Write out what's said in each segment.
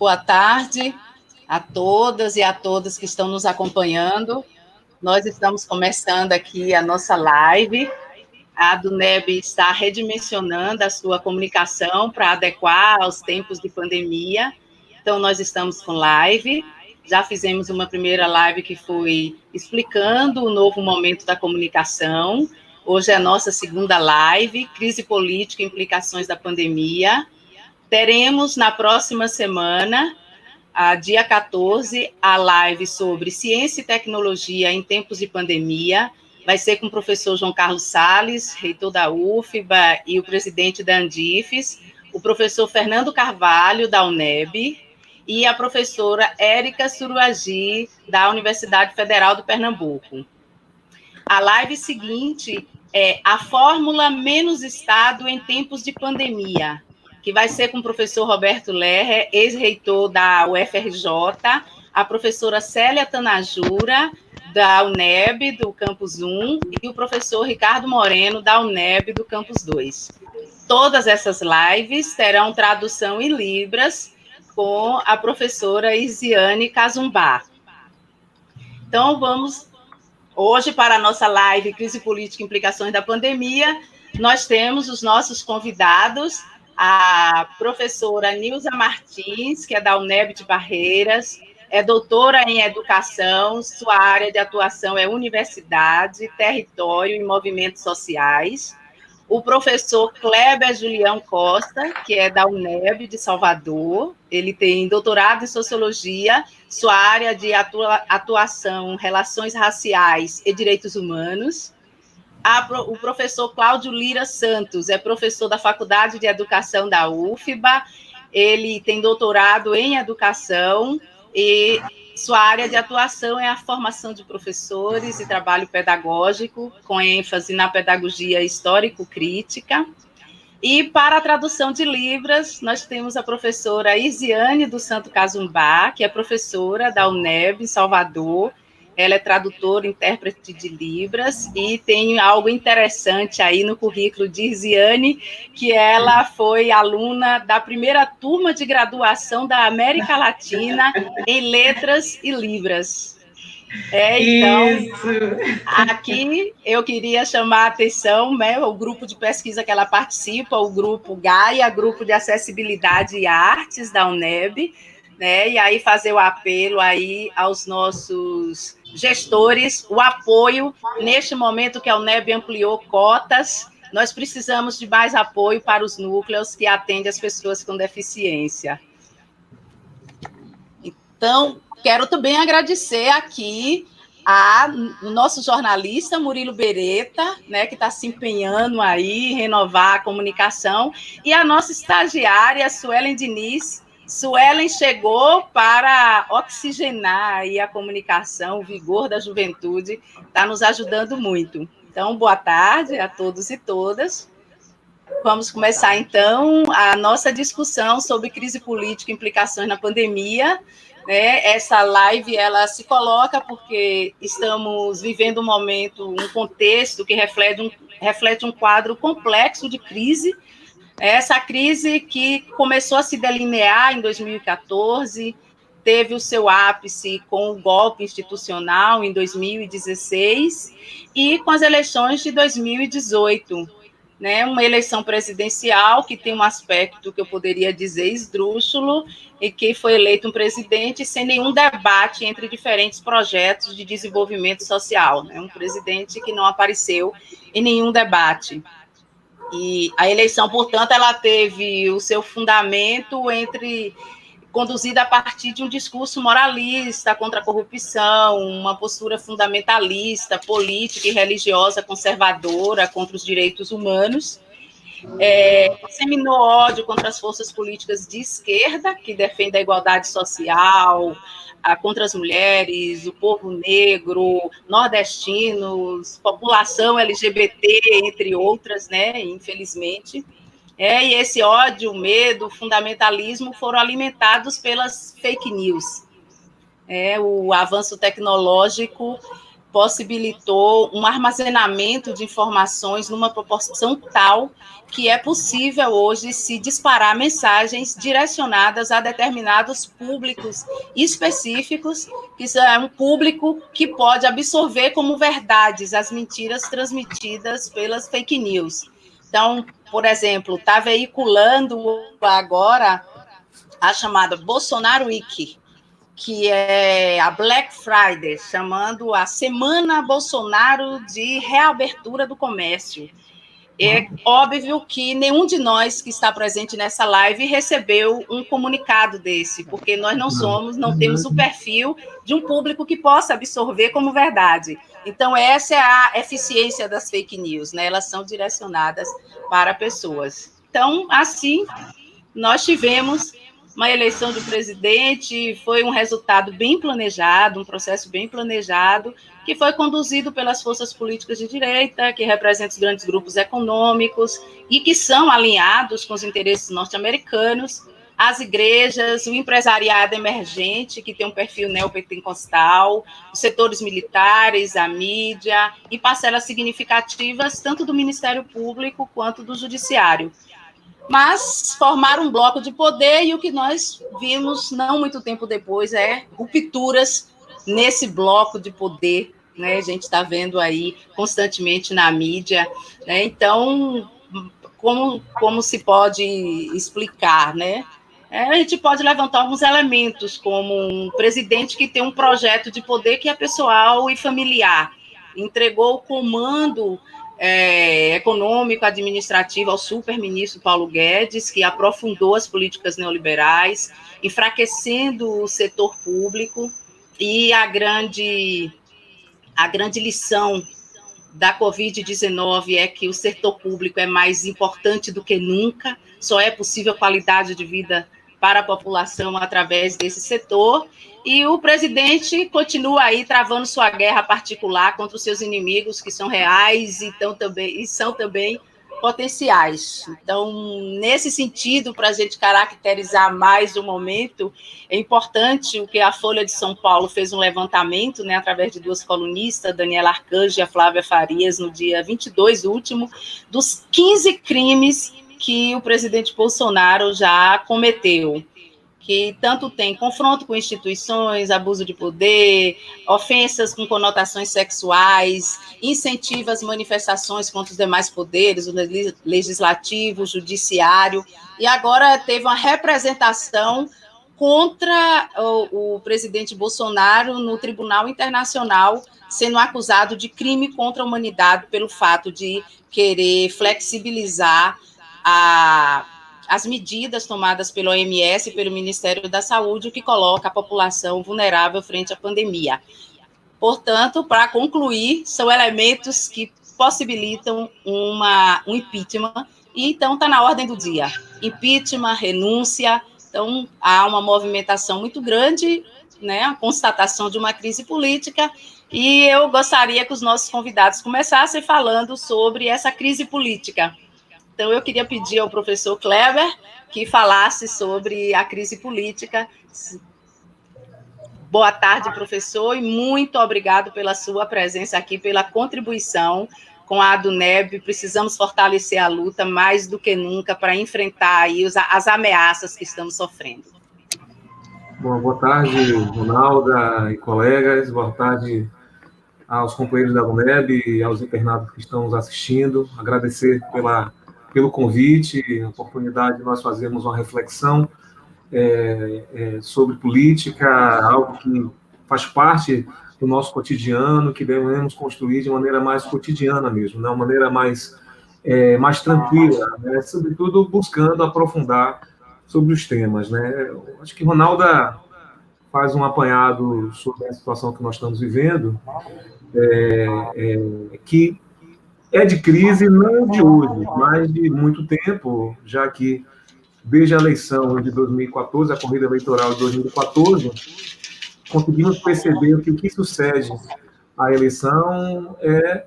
Boa tarde a todas e a todos que estão nos acompanhando. Nós estamos começando aqui a nossa live. A Duneb está redimensionando a sua comunicação para adequar aos tempos de pandemia. Então, nós estamos com live. Já fizemos uma primeira live que foi explicando o novo momento da comunicação. Hoje é a nossa segunda live, Crise Política e Implicações da Pandemia. Teremos na próxima semana, dia 14, a live sobre ciência e tecnologia em tempos de pandemia. Vai ser com o professor João Carlos Salles, reitor da UFBA e o presidente da Andifes, o professor Fernando Carvalho, da UNEB, e a professora Érica Suruagi, da Universidade Federal do Pernambuco. A live seguinte é a fórmula menos Estado em tempos de pandemia, que vai ser com o professor Roberto Lerrer, ex-reitor da UFRJ, a professora Célia Tanajura, da UNEB, do Campus 1, e o professor Ricardo Moreno, da UNEB, do Campus 2. Todas essas lives terão tradução em Libras com a professora Isiane Cazumbá. Então, vamos hoje para a nossa live Crise Política e Implicações da Pandemia. Nós temos os nossos convidados, a professora Nilza Martins, que é da UNEB de Barreiras, é doutora em educação, sua área de atuação é universidade, território e movimentos sociais. O professor Kleber Julião Costa, que é da UNEB de Salvador, ele tem doutorado em sociologia, sua área de atuação, relações raciais e direitos humanos. O professor Cláudio Lira Santos é professor da Faculdade de Educação da UFBA, ele tem doutorado em educação e sua área de atuação é a formação de professores e trabalho pedagógico, com ênfase na pedagogia histórico-crítica. E para a tradução de Libras, nós temos a professora Isiane do Santo Cazumbá, que é professora da UNEB, em Salvador. Ela é tradutora, intérprete de Libras, e tem algo interessante aí no currículo de Isiane, que ela foi aluna da primeira turma de graduação da América Latina em Letras e Libras. Então, aqui eu queria chamar a atenção, né, o grupo de pesquisa que ela participa, o grupo Gaia, grupo de acessibilidade e artes da UNEB, né, e aí fazer o apelo aí aos nossos gestores, o apoio, neste momento que a UNEB ampliou cotas, nós precisamos de mais apoio para os núcleos que atendem as pessoas com deficiência. Então, quero também agradecer aqui o nosso jornalista Murilo Beretta, né, que está se empenhando aí em renovar a comunicação, e a nossa estagiária, Suelen Diniz. Suelen chegou para oxigenar aí a comunicação, o vigor da juventude, está nos ajudando muito. Então, boa tarde a todos e todas. Vamos começar, então, a nossa discussão sobre crise política e implicações na pandemia. Essa live ela se coloca porque estamos vivendo um momento, um contexto que reflete um quadro complexo de crise. Essa crise que começou a se delinear em 2014, teve o seu ápice com o golpe institucional em 2016 e com as eleições de 2018. Né, uma eleição presidencial que tem um aspecto que eu poderia dizer esdrúxulo, e que foi eleito um presidente sem nenhum debate entre diferentes projetos de desenvolvimento social, né, um presidente que não apareceu em nenhum debate. E a eleição, portanto, ela teve o seu fundamento conduzida a partir de um discurso moralista contra a corrupção, uma postura fundamentalista, política e religiosa conservadora contra os direitos humanos, disseminou ódio contra as forças políticas de esquerda, que defendem a igualdade social, contra as mulheres, o povo negro, nordestinos, população LGBT, entre outras, né, infelizmente. E esse ódio, medo, fundamentalismo foram alimentados pelas fake news. O avanço tecnológico possibilitou um armazenamento de informações numa proporção tal que é possível hoje se disparar mensagens direcionadas a determinados públicos específicos, que é um público que pode absorver como verdades as mentiras transmitidas pelas fake news. Então, por exemplo, está veiculando agora a chamada Bolsonaro Week, que é a Black Friday, chamando a Semana Bolsonaro de reabertura do comércio. É óbvio que nenhum de nós que está presente nessa live recebeu um comunicado desse, porque nós não temos o perfil de um público que possa absorver como verdade. Então, essa é a eficiência das fake news, né? Elas são direcionadas para pessoas. Então, assim, nós tivemos uma eleição de presidente, foi um resultado bem planejado, um processo bem planejado, que foi conduzido pelas forças políticas de direita, que representam os grandes grupos econômicos e que são alinhados com os interesses norte-americanos, as igrejas, o empresariado emergente, que tem um perfil neopentecostal, os setores militares, a mídia e parcelas significativas tanto do Ministério Público quanto do Judiciário. Mas formaram um bloco de poder e o que nós vimos não muito tempo depois é rupturas nesse bloco de poder, né? A gente está vendo aí constantemente na mídia, né? Então, como se pode explicar, né? A gente pode levantar alguns elementos, como um presidente que tem um projeto de poder que é pessoal e familiar, entregou o comando econômico, administrativo ao super-ministro Paulo Guedes, que aprofundou as políticas neoliberais, enfraquecendo o setor público, e a grande lição da Covid-19 é que o setor público é mais importante do que nunca, só é possível qualidade de vida para a população através desse setor, e o presidente continua aí travando sua guerra particular contra os seus inimigos, que são reais e são também potenciais. Então, nesse sentido, para a gente caracterizar mais o momento, é importante o que a Folha de São Paulo fez um levantamento, né, através de duas colunistas, Daniela Arcanjo e a Flávia Farias, no dia 22 último, dos 15 crimes que o presidente Bolsonaro já cometeu, que tanto tem confronto com instituições, abuso de poder, ofensas com conotações sexuais, incentiva as manifestações contra os demais poderes, o legislativo, o judiciário, e agora teve uma representação contra o presidente Bolsonaro no Tribunal Internacional, sendo acusado de crime contra a humanidade pelo fato de querer flexibilizar as medidas tomadas pelo OMS e pelo Ministério da Saúde, o que coloca a população vulnerável frente à pandemia. Portanto, para concluir, são elementos que possibilitam um impeachment, e então está na ordem do dia. Impeachment, renúncia, então há uma movimentação muito grande, né, a constatação de uma crise política, e eu gostaria que os nossos convidados começassem falando sobre essa crise política. Então, eu queria pedir ao professor Kleber que falasse sobre a crise política. Boa tarde, professor, e muito obrigado pela sua presença aqui, pela contribuição com a ADUNEB. Precisamos fortalecer a luta mais do que nunca para enfrentar aí as ameaças que estamos sofrendo. Bom, boa tarde, Ronalda e colegas, boa tarde aos companheiros da ADUNEB e aos internados que estão nos assistindo. Agradecer pelo convite, a oportunidade de nós fazermos uma reflexão sobre política, algo que faz parte do nosso cotidiano, que devemos construir de maneira mais cotidiana mesmo, né? Uma maneira mais tranquila, né? Sobretudo buscando aprofundar sobre os temas, né? Eu acho que Ronalda faz um apanhado sobre a situação que nós estamos vivendo, que é de crise não de hoje, mas de muito tempo, já que desde a eleição de 2014, a corrida eleitoral de 2014, conseguimos perceber que o que sucede à eleição é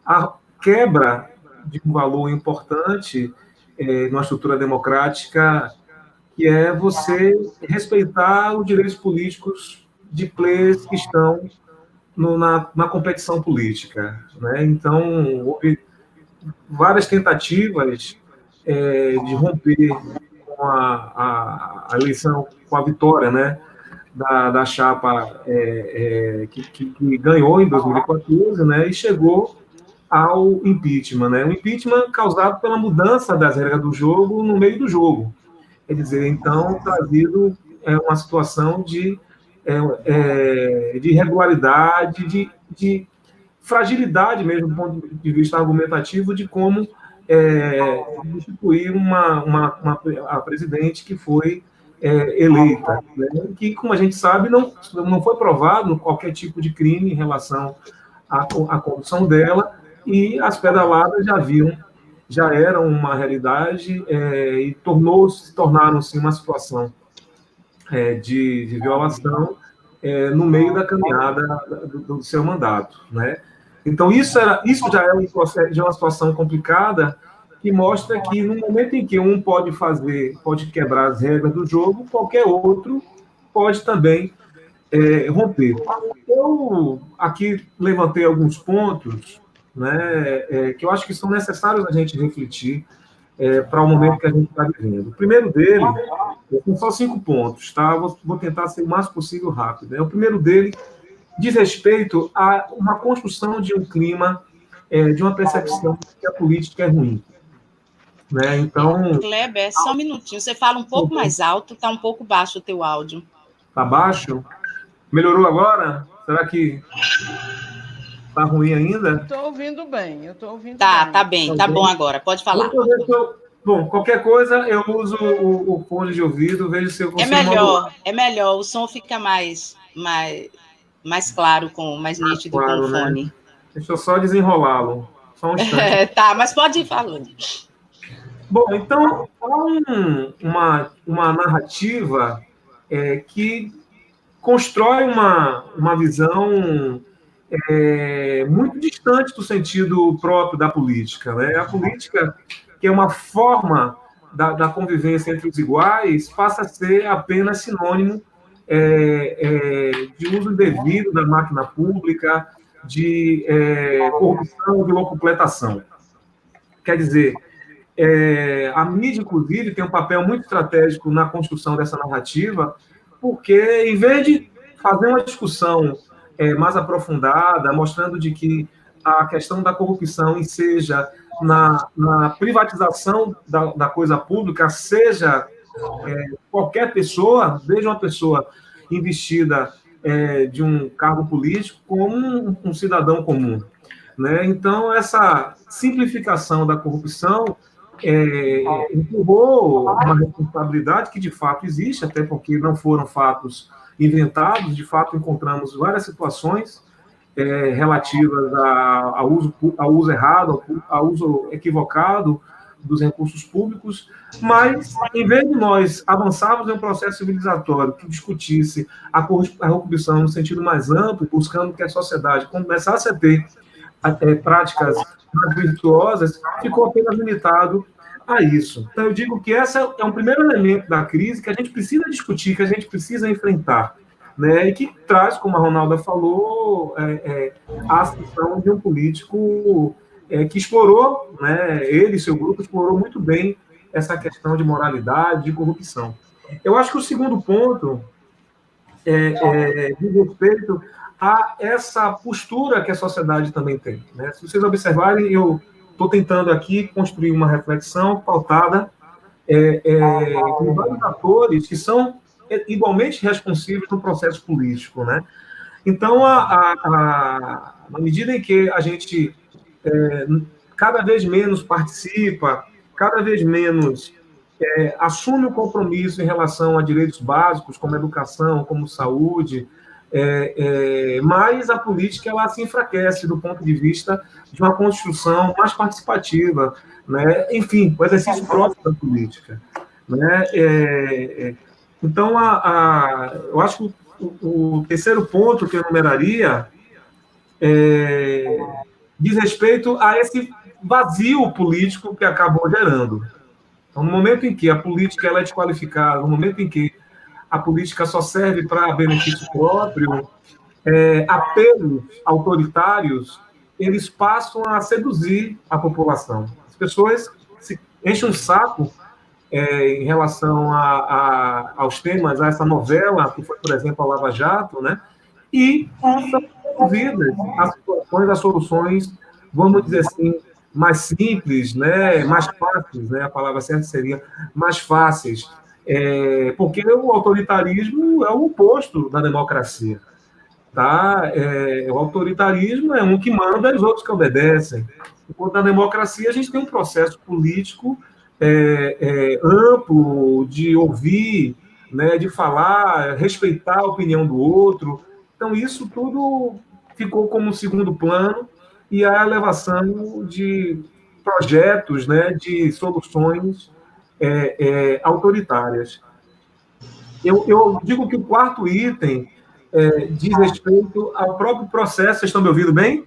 a quebra de um valor importante numa estrutura democrática, que é você respeitar os direitos políticos de players que estão na competição política, né? Então, houve várias tentativas de romper com a eleição, com a vitória, né, da chapa que ganhou em 2014, né, e chegou ao impeachment, né? O impeachment causado pela mudança das regras do jogo no meio do jogo. Quer dizer, então, trazido uma situação de irregularidade, de fragilidade mesmo, do ponto de vista argumentativo, de como instituir a presidente que foi eleita, né? Que, como a gente sabe, não foi provado qualquer tipo de crime em relação à condução dela, e as pedaladas já eram uma realidade e tornaram-se uma situação de violação no meio da caminhada do seu mandato, né? Então isso já é uma situação complicada, que mostra que no momento em que um pode quebrar as regras do jogo, qualquer outro pode também romper. Eu aqui levantei alguns pontos, né, que eu acho que são necessários a gente refletir para o momento que a gente está vivendo. O primeiro dele, são só 5 pontos, tá? Vou tentar ser o mais possível rápido, né? O primeiro dele diz respeito a uma construção de um clima, de uma percepção de que a política é ruim, né? Então... Kleber, só um minutinho, você fala um pouco mais alto, está um pouco baixo o teu áudio. Está baixo? Melhorou agora? Será que está ruim ainda? Estou ouvindo bem, eu estou ouvindo bem. Tá bem, tá bom agora, pode falar. Bom, qualquer coisa, eu uso o fone de ouvido, vejo se eu consigo... É melhor, o som fica mais claro, mais nítido claro, com o fone. Né? Deixa eu só desenrolá-lo, só um instante. Tá, mas pode ir falando. Bom, então, há uma narrativa que constrói uma visão muito distante do sentido próprio da política, né? A política, que é uma forma da convivência entre os iguais, passa a ser apenas sinônimo de uso indevido da máquina pública, de corrupção, de locupletação. Quer dizer, a mídia, inclusive, tem um papel muito estratégico na construção dessa narrativa, porque, em vez de fazer uma discussão mais aprofundada, mostrando de que a questão da corrupção seja na privatização da coisa pública, seja qualquer pessoa, desde uma pessoa investida de um cargo político, como um cidadão comum, né? Então, essa simplificação da corrupção empurrou uma responsabilidade que, de fato, existe, até porque não foram fatos inventados. De fato, encontramos várias situações relativas ao uso errado, ao uso equivocado dos recursos públicos, mas, em vez de nós avançarmos em um processo civilizatório que discutisse a corrupção no sentido mais amplo, buscando que a sociedade começasse a ter práticas mais virtuosas, ficou apenas limitado a isso. Então, eu digo que esse é um primeiro elemento da crise que a gente precisa discutir, que a gente precisa enfrentar, né? E que traz, como a Ronalda falou, a ascensão de um político que explorou, né? Ele e seu grupo explorou muito bem essa questão de moralidade, de corrupção. Eu acho que o segundo ponto diz respeito a essa postura que a sociedade também tem, né? Se vocês observarem, eu estou tentando aqui construir uma reflexão pautada em vários atores que são igualmente responsíveis no processo político, né? Então, na medida em que a gente cada vez menos participa, cada vez menos assume o compromisso em relação a direitos básicos, como educação, como saúde, mas a política ela se enfraquece do ponto de vista de uma construção mais participativa, né? Enfim, o exercício próprio da política, né? Então, eu acho que o terceiro ponto que eu enumeraria diz respeito a esse vazio político que acabou gerando. Então, no momento em que a política ela é desqualificada, no momento em que a política só serve para benefício próprio, apelos autoritários, eles passam a seduzir a população. As pessoas se enchem um saco em relação aos temas, a essa novela, que foi, por exemplo, a Lava Jato, né? E são resolvidas as situações, as soluções, vamos dizer assim, mais simples, né? Mais fáceis, né? A palavra certa seria mais fáceis, porque o autoritarismo é o oposto da democracia. Tá? O autoritarismo é um que manda e os outros que obedecem. Enquanto na democracia a gente tem um processo político amplo de ouvir, né, de falar, respeitar a opinião do outro. Então isso tudo ficou como segundo plano e a elevação de projetos, né, de soluções autoritárias. Eu digo que o quarto item diz respeito ao próprio processo. Vocês estão me ouvindo bem?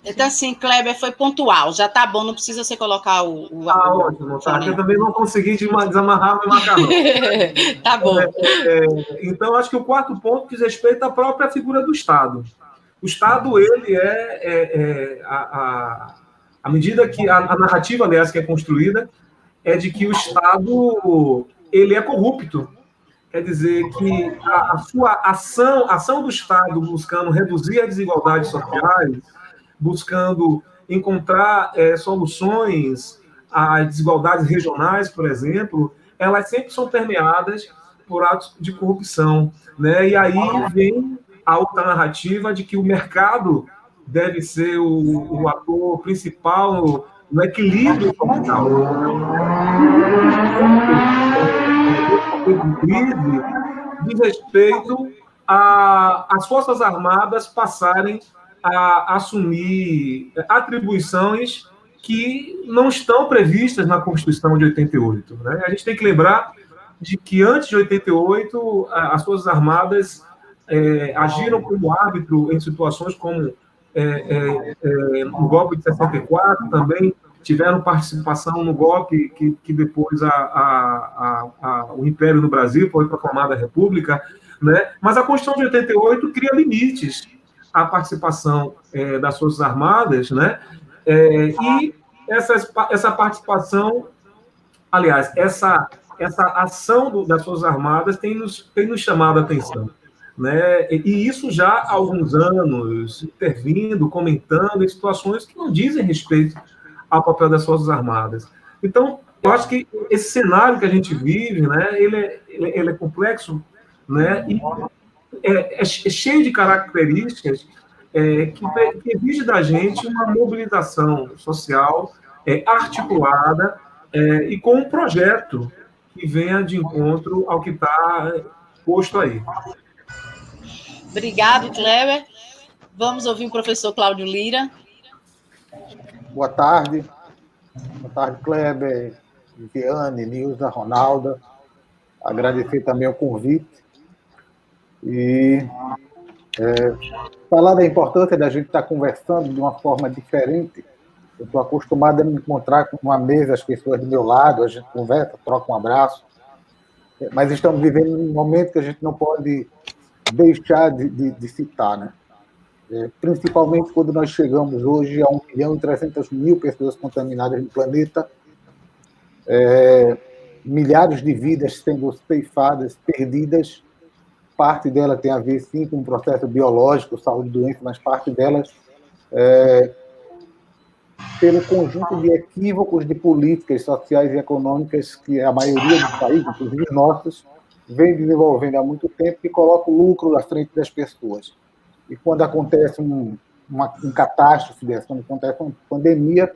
Então, assim, Kleber, foi pontual. Já está bom, não precisa você colocar ótimo, tá. Eu também não consegui desamarrar meu macarrão. Tá bom. Então, acho que o quarto ponto diz respeito à própria figura do Estado. O Estado, ele à medida que a narrativa, aliás, que é construída, é de que o Estado ele é corrupto. Quer dizer que a sua ação do Estado buscando reduzir as desigualdades sociais, buscando encontrar soluções às desigualdades regionais, por exemplo, elas sempre são permeadas por atos de corrupção, né? E aí vem a outra narrativa de que o mercado deve ser o ator principal no equilíbrio social. Crise diz respeito às Forças Armadas passarem a assumir atribuições que não estão previstas na Constituição de 88. Né? A gente tem que lembrar de que antes de 88, as Forças Armadas agiram como árbitro em situações como no golpe de 64, também tiveram participação no golpe que depois o Império no Brasil foi proclamada a República, né? Mas a Constituição de 88 cria limites à participação das Forças Armadas, né? E essa participação, aliás, essa ação das Forças Armadas tem nos chamado a atenção. Né? E isso já há alguns anos, intervindo, comentando em situações que não dizem respeito ao papel das Forças Armadas. Então, eu acho que esse cenário que a gente vive, né, ele é complexo, né, e é cheio de características que exige da gente uma mobilização social articulada e com um projeto que venha de encontro ao que está posto aí. Obrigado, Kleber. Vamos ouvir o professor Cláudio Lira. Boa tarde. Boa tarde, Kleber, Viviane, Nilza, Ronalda. Agradecer também o convite. E falar da importância da gente estar conversando de uma forma diferente. Eu estou acostumado a me encontrar com uma mesa, as pessoas do meu lado, a gente conversa, troca um abraço. Mas estamos vivendo um momento que a gente não pode deixar de citar, né? Principalmente quando nós chegamos hoje a 1.300.000 pessoas contaminadas no planeta, milhares de vidas sendo ceifadas, perdidas. Parte dela tem a ver, sim, com um processo biológico, saúde e doença, mas parte delas pelo conjunto de equívocos de políticas sociais e econômicas que a maioria dos países, inclusive nossos, vem desenvolvendo há muito tempo, que coloca o lucro à frente das pessoas. E quando acontece um catástrofe dessa, quando acontece uma pandemia,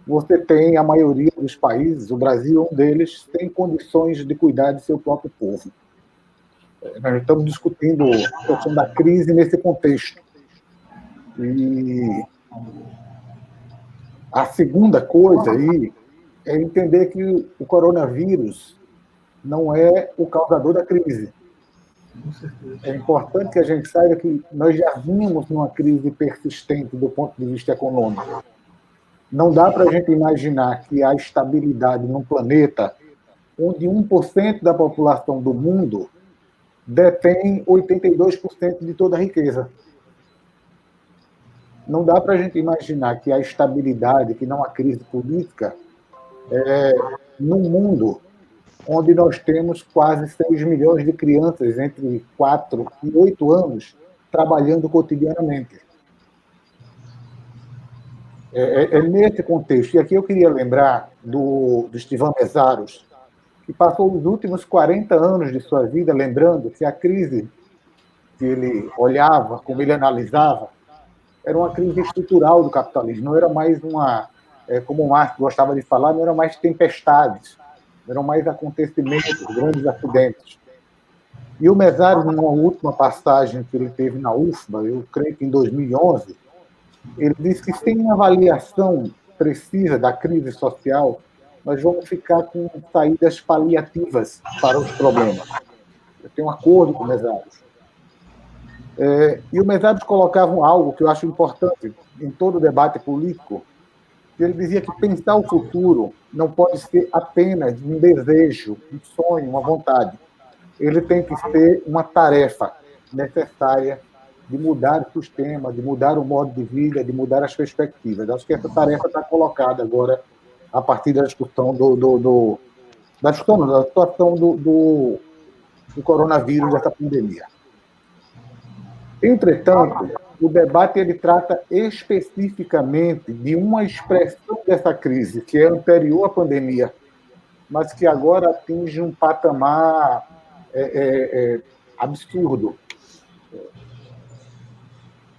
você tem a maioria dos países, o Brasil é um deles, tem condições de cuidar de seu próprio povo. Nós estamos discutindo a questão da crise nesse contexto. E a segunda coisa aí é entender que o coronavírus não é o causador da crise. É importante que a gente saiba que nós já vimos numa crise persistente do ponto de vista econômico. Não dá para a gente imaginar que há estabilidade num planeta onde 1% da população do mundo detém 82% de toda a riqueza. Não dá para a gente imaginar que a estabilidade, que não há crise política, num mundo onde nós temos quase 6 milhões de crianças entre 4 e 8 anos trabalhando cotidianamente. É nesse contexto. E aqui eu queria lembrar do Estevam Meszaros, que passou os últimos 40 anos de sua vida lembrando que a crise que ele olhava, como ele analisava, era uma crise estrutural do capitalismo, não era mais como o Marx gostava de falar, não eram mais tempestades, não eram mais acontecimentos, grandes acidentes. E o Meszaros, numa última passagem que ele teve na UFBA, eu creio que em 2011, ele disse que sem uma avaliação precisa da crise social, nós vamos ficar com saídas paliativas para os problemas. Eu tenho um acordo com o Meszaros. E o Meszaros colocava algo que eu acho importante em todo o debate político, que ele dizia que pensar o futuro não pode ser apenas um desejo, um sonho, uma vontade. Ele tem que ser uma tarefa necessária de mudar o sistema, de mudar o modo de vida, de mudar as perspectivas. Acho que essa tarefa está colocada agora a partir da discussão da situação do coronavírus, dessa pandemia. Entretanto, o debate ele trata especificamente de uma expressão dessa crise, que é anterior à pandemia, mas que agora atinge um patamar absurdo.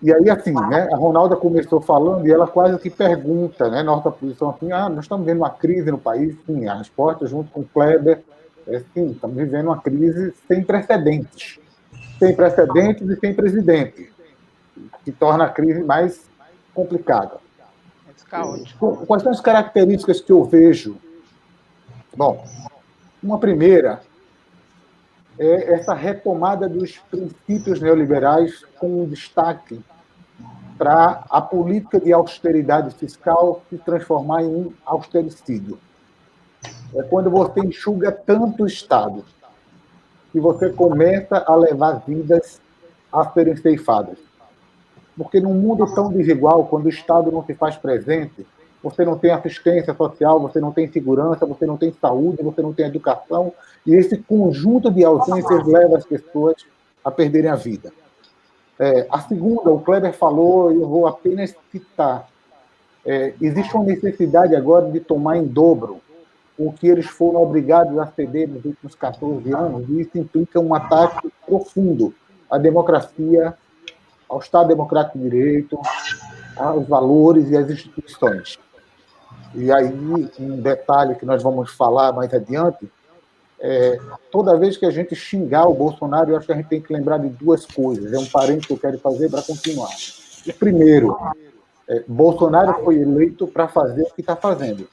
E aí, assim, né, a Ronalda começou falando e ela quase que pergunta, né, nossa posição assim, nós estamos vivendo uma crise no país, sim, a resposta junto com o Kleber, sim, estamos vivendo uma crise sem precedentes e sem presidente, que torna a crise mais complicada. Quais são as características que eu vejo? Bom, uma primeira é essa retomada dos princípios neoliberais com um destaque para a política de austeridade fiscal se transformar em um austericídio. É quando você enxuga tanto o Estado que você começa a levar vidas a serem ceifadas. Porque num mundo tão desigual, quando o Estado não se faz presente, você não tem assistência social, você não tem segurança, você não tem saúde, você não tem educação, e esse conjunto de ausências leva as pessoas a perderem a vida. A segunda, o Kleber falou, eu vou apenas citar, existe uma necessidade agora de tomar em dobro o que eles foram obrigados a ceder nos últimos 14 anos, e isso implica um ataque profundo à democracia, ao Estado Democrático de Direito, aos valores e às instituições. E aí, um detalhe que nós vamos falar mais adiante, toda vez que a gente xingar o Bolsonaro, eu acho que a gente tem que lembrar de duas coisas. É um parênteses que eu quero fazer para continuar. O primeiro, Bolsonaro foi eleito para fazer o que está fazendo.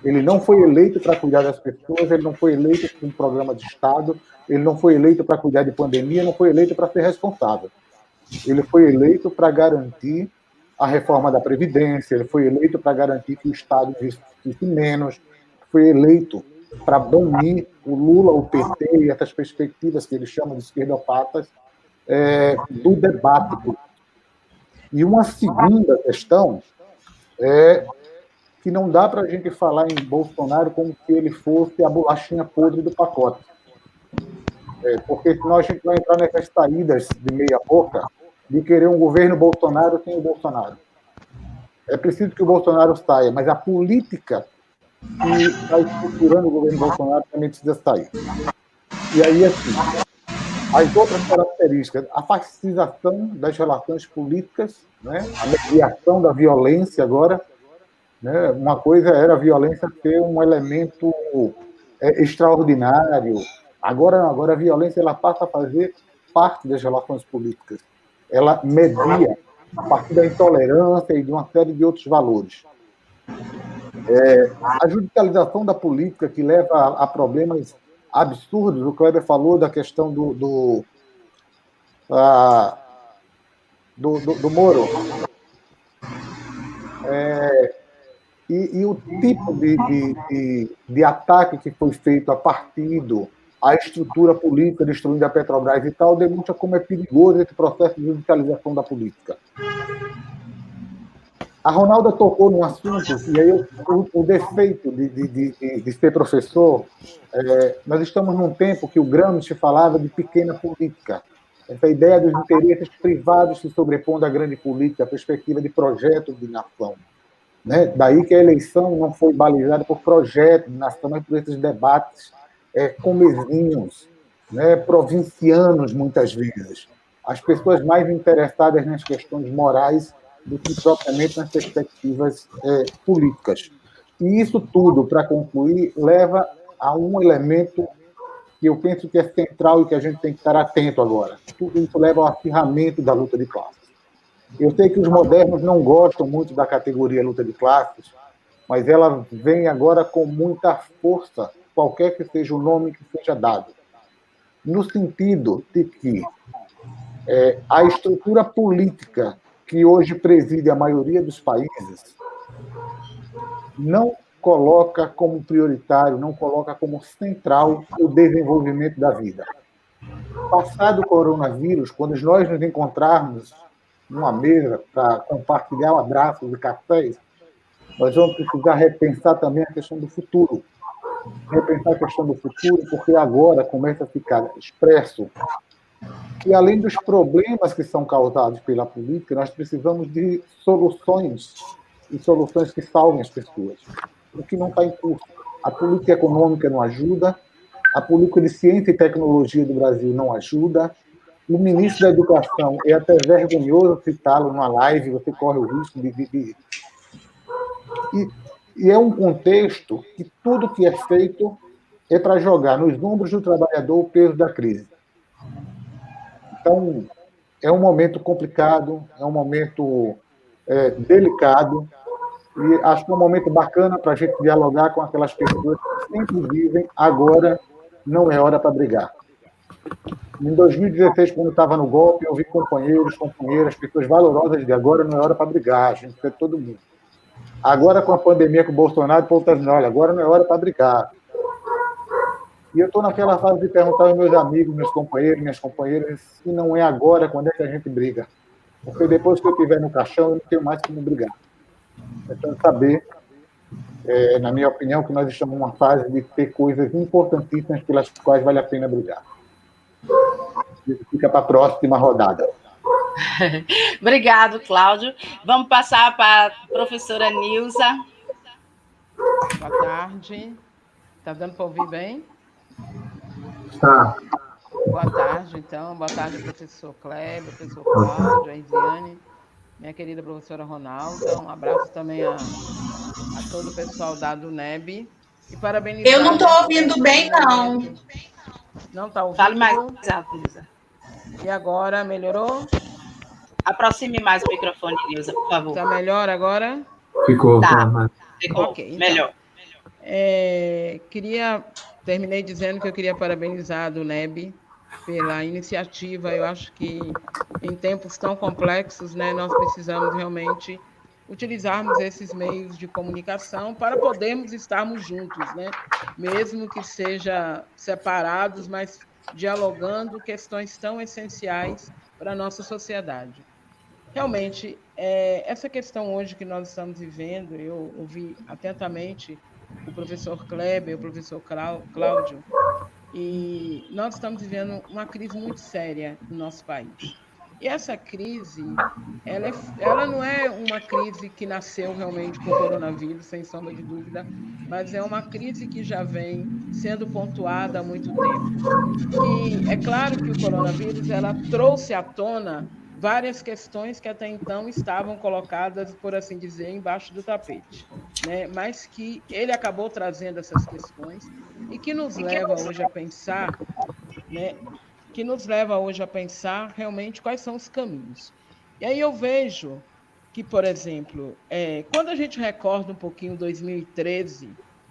Ele não foi eleito para cuidar das pessoas, ele não foi eleito para um programa de Estado, ele não foi eleito para cuidar de pandemia, não foi eleito para ser responsável. Ele foi eleito para garantir a reforma da Previdência, ele foi eleito para garantir que o Estado investisse menos, foi eleito para banir o Lula, o PT e essas perspectivas que eles chamam de esquerdopatas do debate político. E uma segunda questão é que não dá para a gente falar em Bolsonaro como se ele fosse a bolachinha podre do pacote. Porque senão a gente vai entrar nessas saídas de meia boca de querer um governo Bolsonaro sem o Bolsonaro. É preciso que o Bolsonaro saia, mas a política que está estruturando o governo Bolsonaro também precisa sair. E aí, assim, as outras características, a fascização das relações políticas, né? A mediação da violência agora, né? Uma coisa era a violência ser um elemento extraordinário, agora a violência ela passa a fazer parte das relações políticas. Ela media a partir da intolerância e de uma série de outros valores. A judicialização da política que leva a problemas absurdos, o Kleber falou da questão do Moro. E o tipo de ataque que foi feito a partido, a estrutura política, destruindo a Petrobras e tal, demonstra como é perigoso esse processo de judicialização da política. A Ronalda tocou num assunto, e aí o defeito de ser professor, nós estamos num tempo que o Gramsci falava de pequena política. Essa ideia dos interesses privados se sobrepondo à grande política, a perspectiva de projeto de nação. Né? Daí que a eleição não foi balizada por projeto de nação, mas por esses debates comezinhos, né? Provincianos, muitas vezes. As pessoas mais interessadas nas questões morais do que propriamente nas perspectivas políticas. E isso tudo, para concluir, leva a um elemento que eu penso que é central e que a gente tem que estar atento agora. Tudo isso leva ao acirramento da luta de classes. Eu sei que os modernos não gostam muito da categoria luta de classes, mas ela vem agora com muita força, qualquer que seja o nome que seja dado, no sentido de que a estrutura política que hoje preside a maioria dos países não coloca como prioritário, não coloca como central o desenvolvimento da vida. Passado o coronavírus, quando nós nos encontrarmos numa mesa para compartilhar abraços e cafés, nós vamos precisar repensar também a questão do futuro. Repensar a questão do futuro, porque agora começa a ficar expresso que, além dos problemas que são causados pela política, nós precisamos de soluções, e soluções que salvem as pessoas, o que não está em curso. A política econômica não ajuda, a política de ciência e tecnologia do Brasil não ajuda, o ministro da Educação, é até vergonhoso citá-lo numa live, você corre o risco de... E é um contexto que tudo que é feito é para jogar nos ombros do trabalhador o peso da crise. Então, é um momento complicado, é um momento delicado, e acho que é um momento bacana para a gente dialogar com aquelas pessoas que sempre dizem agora não é hora para brigar. Em 2016, quando estava no golpe, eu vi companheiros, companheiras, pessoas valorosas de agora não é hora para brigar, a gente quer todo mundo. Agora, com a pandemia com o Bolsonaro, o povo está dizendo, olha, agora não é hora para brigar. E eu estou naquela fase de perguntar aos meus amigos, meus companheiros, minhas companheiras, se não é agora, quando é que a gente briga? Porque depois que eu estiver no caixão, eu não tenho mais como brigar. Então, saber, na minha opinião, que nós estamos numa fase de ter coisas importantíssimas pelas quais vale a pena brigar. Isso fica para a próxima rodada. Obrigado, Cláudio. Vamos passar para a professora Nilza. Boa tarde. Está dando para ouvir bem? Tá. Boa tarde, então. Boa tarde, professor Kleber, professor Cláudio, a Isiane, minha querida professora Ronalda. Um abraço também a todo o pessoal da DUNEB. E parabenizar... Eu não estou ouvindo bem, não. Não está ouvindo? Fale mais alto, Nilza. E agora, melhorou? Aproxime mais o microfone, Nilza, por favor. Está melhor agora? Ficou. Tá. Ficou. Ok, então, melhor. Terminei dizendo que eu queria parabenizar a DUNEB pela iniciativa. Eu acho que em tempos tão complexos, né, nós precisamos realmente utilizarmos esses meios de comunicação para podermos estarmos juntos, né? Mesmo que seja separados, mas dialogando questões tão essenciais para a nossa sociedade. Realmente, essa questão hoje que nós estamos vivendo, eu ouvi atentamente o professor Kleber, o professor Cláudio, e nós estamos vivendo uma crise muito séria no nosso país. E essa crise, ela não é uma crise que nasceu realmente com o coronavírus, sem sombra de dúvida, mas é uma crise que já vem sendo pontuada há muito tempo. E é claro que o coronavírus ela trouxe à tona várias questões que até então estavam colocadas, por assim dizer, embaixo do tapete, né? Mas que ele acabou trazendo essas questões e que nos leva hoje a pensar, né? Que nos leva hoje a pensar realmente quais são os caminhos. E aí eu vejo que, por exemplo, quando a gente recorda um pouquinho 2013,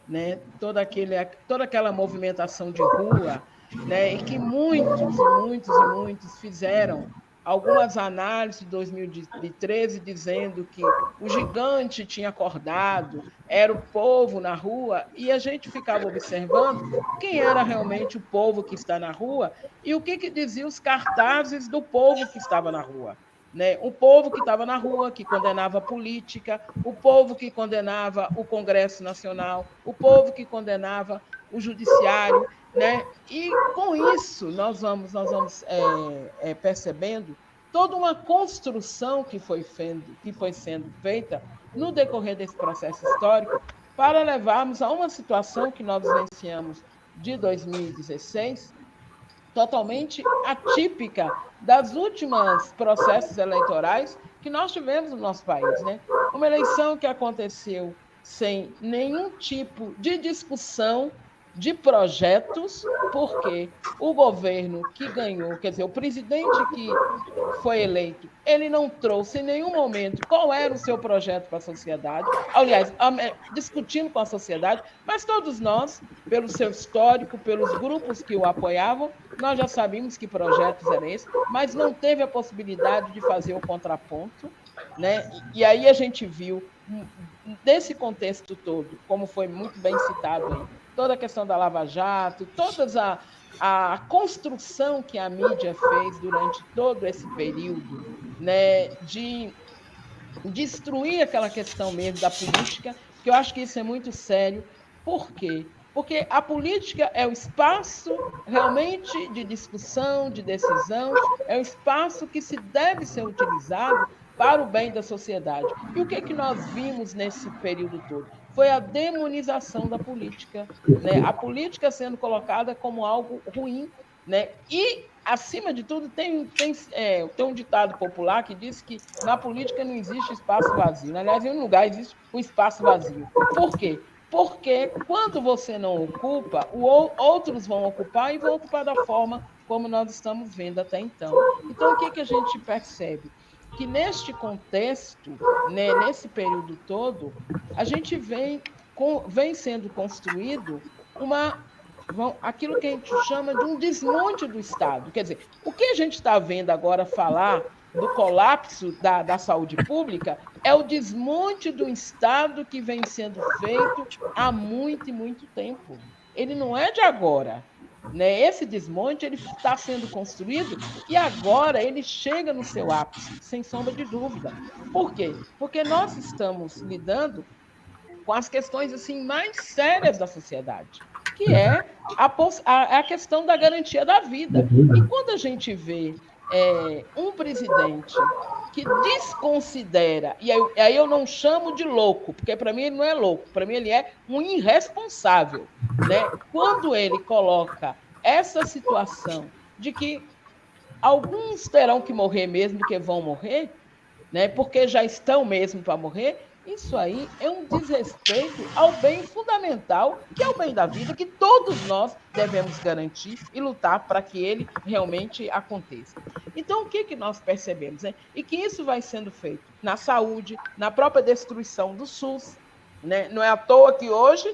né? Toda aquela movimentação de rua, né? E que muitos fizeram algumas análises de 2013 dizendo que o gigante tinha acordado, era o povo na rua, e a gente ficava observando quem era realmente o povo que está na rua e o que diziam os cartazes do povo que estava na rua. Né? O povo que estava na rua, que condenava a política, o povo que condenava o Congresso Nacional, o povo que condenava o Judiciário, né? E com isso nós vamos percebendo toda uma construção que foi sendo feita no decorrer desse processo histórico para levarmos a uma situação que nós vivenciamos de 2016 totalmente atípica das últimas processos eleitorais que nós tivemos no nosso país, né? Uma eleição que aconteceu sem nenhum tipo de discussão de projetos, porque o governo que ganhou, quer dizer, o presidente que foi eleito, ele não trouxe em nenhum momento qual era o seu projeto para a sociedade, aliás, discutindo com a sociedade, mas todos nós, pelo seu histórico, pelos grupos que o apoiavam, nós já sabíamos que projetos eram esses, mas não teve a possibilidade de fazer o contraponto, né? E aí a gente viu, desse contexto todo, como foi muito bem citado aí, toda a questão da Lava Jato, toda a construção que a mídia fez durante todo esse período, né, de destruir aquela questão mesmo da política, que eu acho que isso é muito sério. Por quê? Porque a política é o espaço realmente de discussão, de decisão, é o espaço que se deve ser utilizado para o bem da sociedade. E o que nós vimos nesse período todo? Foi a demonização da política, né? A política sendo colocada como algo ruim, né? E, acima de tudo, tem um ditado popular que diz que na política não existe espaço vazio. Aliás, em um lugar existe o espaço vazio. Por quê? Porque quando você não ocupa, outros vão ocupar e vão ocupar da forma como nós estamos vendo até então. Então, o que a gente percebe? Que neste contexto, né, nesse período todo, a gente vem sendo construído aquilo que a gente chama de um desmonte do Estado. Quer dizer, o que a gente está vendo agora falar do colapso da saúde pública é o desmonte do Estado que vem sendo feito há muito e muito tempo. Ele não é de agora. Né? Esse desmonte ele está sendo construído e agora ele chega no seu ápice, sem sombra de dúvida. Por quê? Porque nós estamos lidando com as questões assim, mais sérias da sociedade, que é a questão da garantia da vida. E quando a gente vê um presidente que desconsidera, e aí eu não chamo de louco, porque para mim ele não é louco, para mim ele é um irresponsável, né? Quando ele coloca essa situação de que alguns terão que morrer mesmo que vão morrer, né? Porque já estão mesmo para morrer, isso aí é um desrespeito ao bem fundamental, que é o bem da vida, que todos nós devemos garantir e lutar para que ele realmente aconteça. Então, o que nós percebemos? Né? E que isso vai sendo feito na saúde, na própria destruição do SUS. Né? Não é à toa que hoje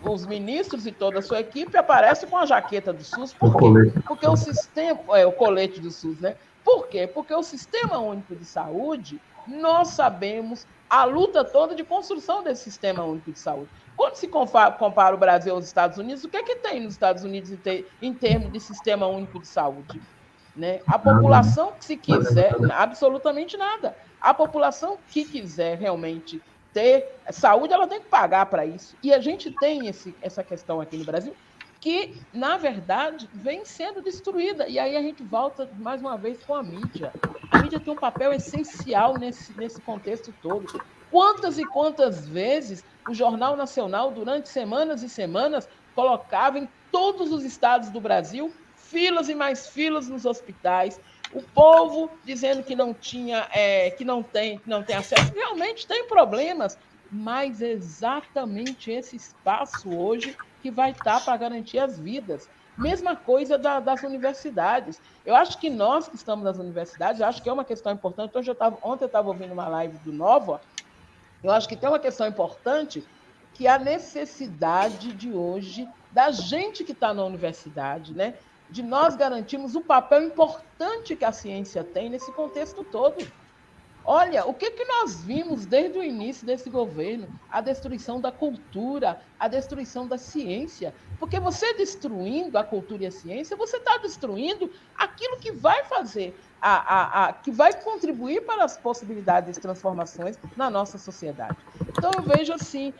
os ministros e toda a sua equipe aparecem com a jaqueta do SUS. Por quê? Porque o sistema... o colete do SUS, né? Por quê? Porque o Sistema Único de Saúde, nós sabemos a luta toda de construção desse Sistema Único de Saúde. Quando se compara o Brasil aos Estados Unidos, o que é que tem nos Estados Unidos em termos de Sistema Único de Saúde? Né? A população que se quiser, absolutamente nada. A população que quiser realmente ter saúde, ela tem que pagar para isso. E a gente tem essa questão aqui no Brasil, que, na verdade, vem sendo destruída. E aí a gente volta, mais uma vez, com a mídia. A mídia tem um papel essencial nesse contexto todo. Quantas e quantas vezes o Jornal Nacional, durante semanas e semanas, colocava em todos os estados do Brasil filas e mais filas nos hospitais, o povo dizendo que não tinha, que não tem acesso, realmente tem problemas, mas é exatamente esse espaço hoje que vai estar para garantir as vidas. Mesma coisa das universidades. Eu acho que nós que estamos nas universidades, eu acho que é uma questão importante. Ontem eu estava ouvindo uma live do Nova, eu acho que tem uma questão importante, que é a necessidade de hoje da gente que está na universidade, né, de nós garantirmos o papel importante que a ciência tem nesse contexto todo. Olha, o que nós vimos desde o início desse governo? A destruição da cultura, a destruição da ciência. Porque você destruindo a cultura e a ciência, você está destruindo aquilo que vai fazer, que vai contribuir para as possibilidades de transformações na nossa sociedade. Então, eu vejo assim,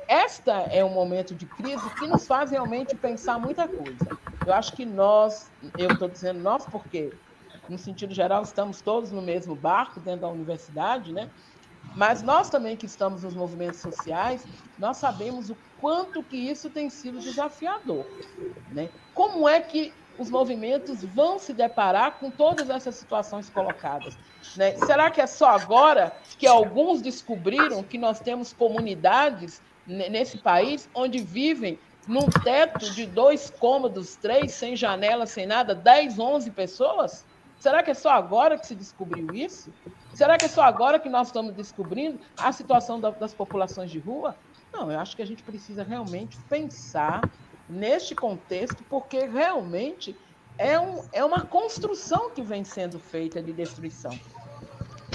esta é um momento de crise que nos faz realmente pensar muita coisa. Eu acho que eu estou dizendo nós porque, no sentido geral, estamos todos no mesmo barco dentro da universidade, né? Mas nós também que estamos nos movimentos sociais, nós sabemos o quanto que isso tem sido desafiador, né? Como é que os movimentos vão se deparar com todas essas situações colocadas, né? Será que é só agora que alguns descobriram que nós temos comunidades nesse país onde vivem num teto de 2 cômodos, 3, sem janela, sem nada, 10, 11 pessoas? Será que é só agora que se descobriu isso? Será que é só agora que nós estamos descobrindo a situação das populações de rua? Não, eu acho que a gente precisa realmente pensar neste contexto, porque realmente é uma construção que vem sendo feita de destruição.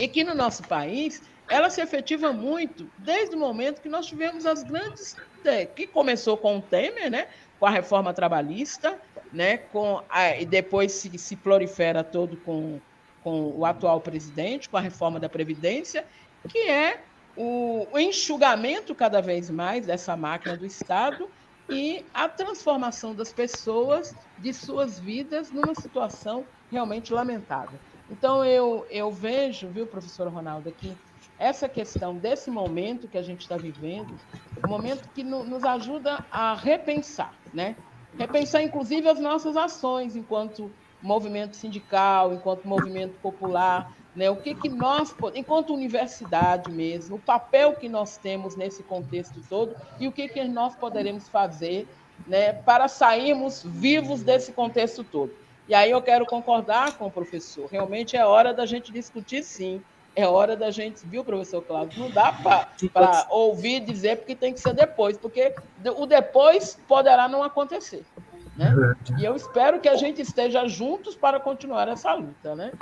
E que no nosso país, ela se efetiva muito desde o momento que nós tivemos as grandes... que começou com o Temer, né? Com a reforma trabalhista, né? E depois se prolifera todo com o atual presidente, com a reforma da Previdência, que é o enxugamento cada vez mais dessa máquina do Estado e a transformação das pessoas, de suas vidas, numa situação realmente lamentável. Então, eu vejo, viu, professor Ronaldo, aqui, essa questão desse momento que a gente está vivendo, um momento que nos ajuda a repensar, né? Repensar, inclusive, as nossas ações enquanto movimento sindical, enquanto movimento popular, né? O que nós, enquanto universidade mesmo, o papel que nós temos nesse contexto todo e o que nós poderemos fazer, né, para sairmos vivos desse contexto todo. E aí eu quero concordar com o professor. Realmente é hora da gente discutir, sim. É hora da gente... Viu, professor Cláudio? Não dá para ouvir dizer porque tem que ser depois, porque o depois poderá não acontecer, né? E eu espero que a gente esteja juntos para continuar essa luta, né?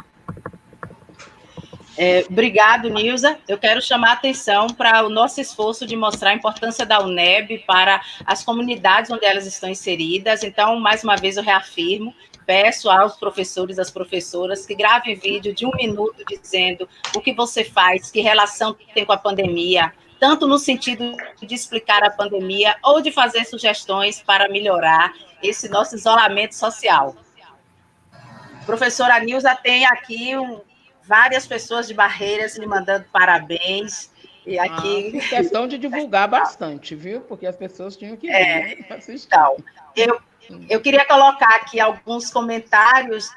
Obrigado, Nilza. Eu quero chamar a atenção para o nosso esforço de mostrar a importância da UNEB para as comunidades onde elas estão inseridas. Então, mais uma vez, eu reafirmo, peço aos professores, às professoras, que gravem vídeo de 1 minuto dizendo o que você faz, que relação tem com a pandemia, tanto no sentido de explicar a pandemia ou de fazer sugestões para melhorar esse nosso isolamento social. Professora Nilza tem aqui várias pessoas de Barreiras lhe mandando parabéns. E aqui... Fiz questão de divulgar bastante, viu? Porque as pessoas tinham que ver, assistir. Então, eu queria colocar aqui alguns comentários.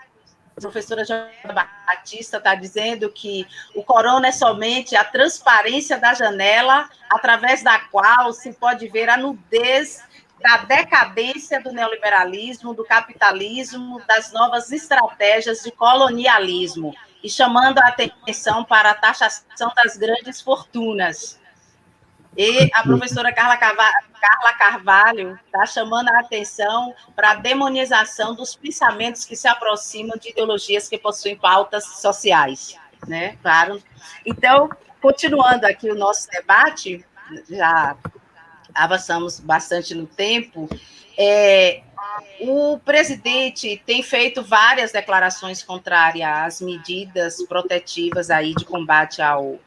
A professora Joana Batista está dizendo que o corona é somente a transparência da janela através da qual se pode ver a nudez da decadência do neoliberalismo, do capitalismo, das novas estratégias de colonialismo, e chamando a atenção para a taxação das grandes fortunas. E a professora Carla Carvalho está chamando a atenção para a demonização dos pensamentos que se aproximam de ideologias que possuem pautas sociais, né? Claro. Então, continuando aqui o nosso debate, já avançamos bastante no tempo, o presidente tem feito várias declarações contrárias às medidas protetivas aí de combate ao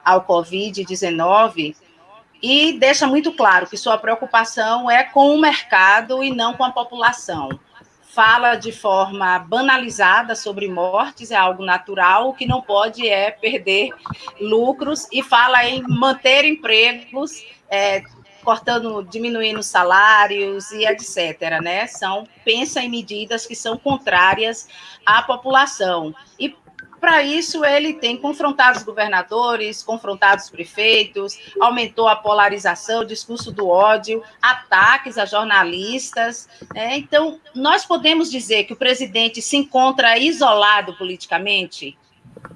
Covid-19, e deixa muito claro que sua preocupação é com o mercado e não com a população. Fala de forma banalizada sobre mortes, é algo natural, o que não pode é perder lucros, e fala em manter empregos, diminuindo salários e etc., né? Pensa em medidas que são contrárias à população. E, para isso, ele tem confrontado os governadores, confrontado os prefeitos, aumentou a polarização, o discurso do ódio, ataques a jornalistas, né? Então, nós podemos dizer que o presidente se encontra isolado politicamente?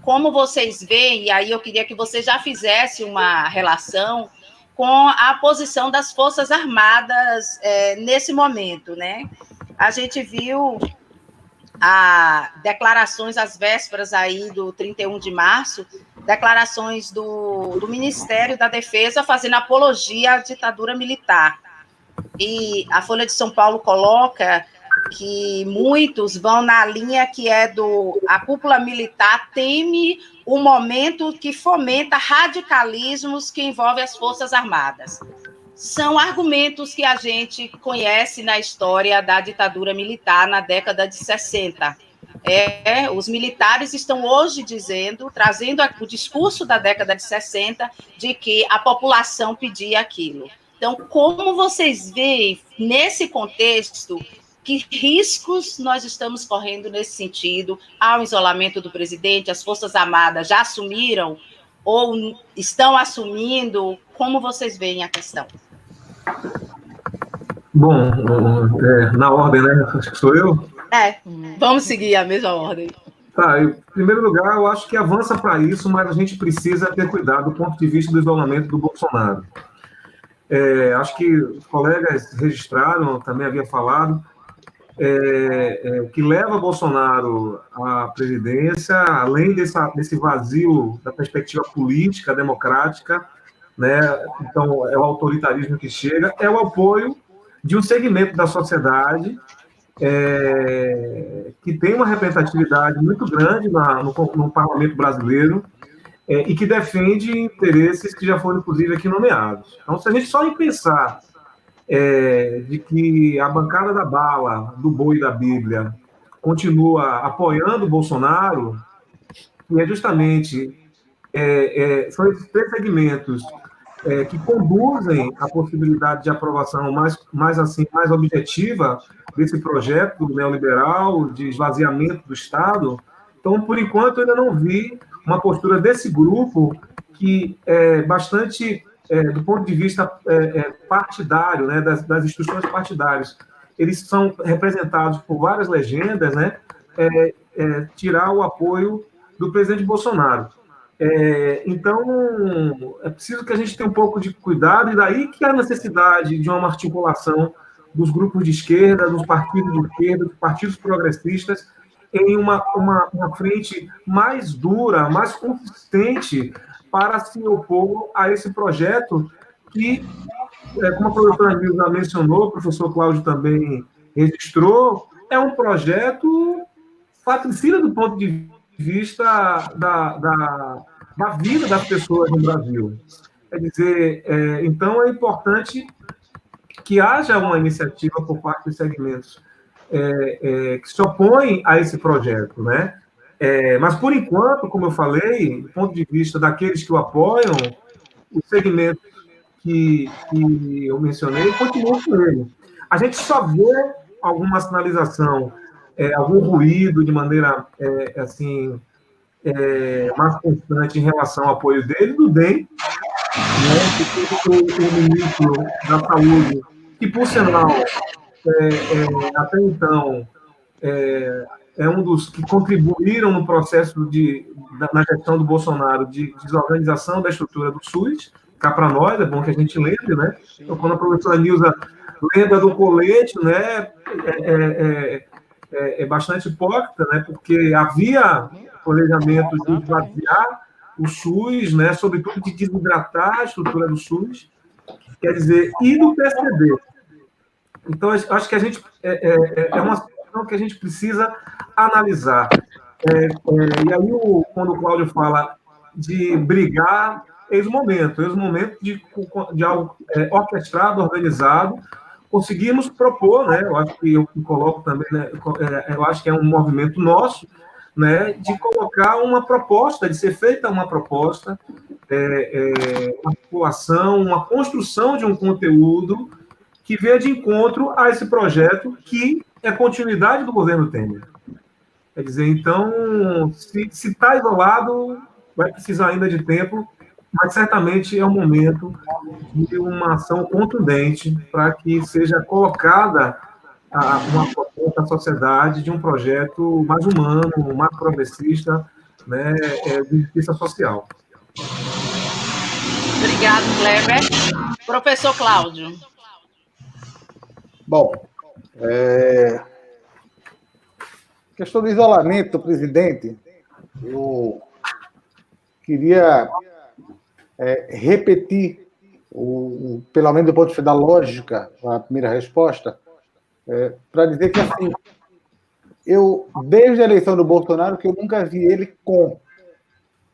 Como vocês veem, e aí eu queria que você já fizesse uma relação com a posição das Forças Armadas nesse momento, né? A gente viu declarações às vésperas aí do 31 de março, declarações do Ministério da Defesa fazendo apologia à ditadura militar. E a Folha de São Paulo coloca que muitos vão na linha que é a cúpula militar teme o momento que fomenta radicalismos que envolvem as Forças Armadas. São argumentos que a gente conhece na história da ditadura militar na década de 60. Os militares estão hoje trazendo o discurso da década de 60 de que a população pedia aquilo. Então, como vocês veem, nesse contexto, que riscos nós estamos correndo nesse sentido? Há o isolamento do presidente, as Forças Armadas já assumiram ou estão assumindo? Como vocês veem a questão? Bom, na ordem, né? Acho que sou eu. Vamos seguir a mesma ordem. Tá, em primeiro lugar, eu acho que avança para isso, mas a gente precisa ter cuidado do ponto de vista do isolamento do Bolsonaro. Acho que os colegas registraram, também havia falado, que leva Bolsonaro à presidência, além desse vazio da perspectiva política, democrática, né? Então, é o autoritarismo que chega, é o apoio de um segmento da sociedade que tem uma representatividade muito grande no parlamento brasileiro e que defende interesses que já foram, inclusive, aqui nomeados. Então, se a gente só em pensar de que a bancada da bala, do boi da Bíblia, continua apoiando o Bolsonaro, e é justamente são esses três segmentos que conduzem a possibilidade de aprovação mais objetiva desse projeto neoliberal de esvaziamento do Estado. Então, por enquanto, eu ainda não vi uma postura desse grupo que é bastante, do ponto de vista partidário, né, das instituições partidárias, eles são representados por várias legendas, né, tirar o apoio do presidente Bolsonaro. Então, é preciso que a gente tenha um pouco de cuidado, e daí que a necessidade de uma articulação dos grupos de esquerda, dos partidos de esquerda, dos partidos progressistas, em uma frente mais dura, mais consistente, para se opor a esse projeto que, como a professora Nilza mencionou, o professor Cláudio também registrou, é um projeto patricida do ponto de vista da vida das pessoas no Brasil. Quer dizer, então é importante que haja uma iniciativa por parte dos segmentos que se opõem a esse projeto, né? Mas, por enquanto, como eu falei, do ponto de vista daqueles que o apoiam, os segmentos que eu mencionei continuam com ele. A gente só vê alguma sinalização, algum ruído de maneira assim mais constante em relação ao apoio dele, do DEM, né, o ministro da Saúde, que, por sinal, até então, é um dos que contribuíram no processo na gestão do Bolsonaro de desorganização da estrutura do SUS. Cá para nós, é bom que a gente lembre, né? Então, quando a professora Nilza lembra do colete, né, é bastante hipócrita, né, porque havia planejamento de esvaziar o SUS, né, sobretudo de desidratar a estrutura do SUS, quer dizer, e do PSDB. Então, acho que a gente é uma situação que a gente precisa analisar. E aí, quando o Cláudio fala de brigar, eis o momento de algo orquestrado, organizado, conseguimos propor, né? Eu acho que eu coloco também, né? Eu acho que é um movimento nosso, né? De colocar uma proposta, de ser feita uma proposta, uma articulação, uma construção de um conteúdo que venha de encontro a esse projeto que é continuidade do governo Temer. Quer dizer, então, se está isolado, vai precisar ainda de tempo, mas certamente é o momento de uma ação contundente para que seja colocada uma proposta à sociedade de um projeto mais humano, mais progressista, né, de justiça social. Obrigado, Kleber. Professor Cláudio. Bom, A questão do isolamento do presidente, eu queria repetir, pelo menos do ponto de vista da lógica, a primeira resposta, para dizer que, assim, eu, desde a eleição do Bolsonaro, que eu nunca vi ele com.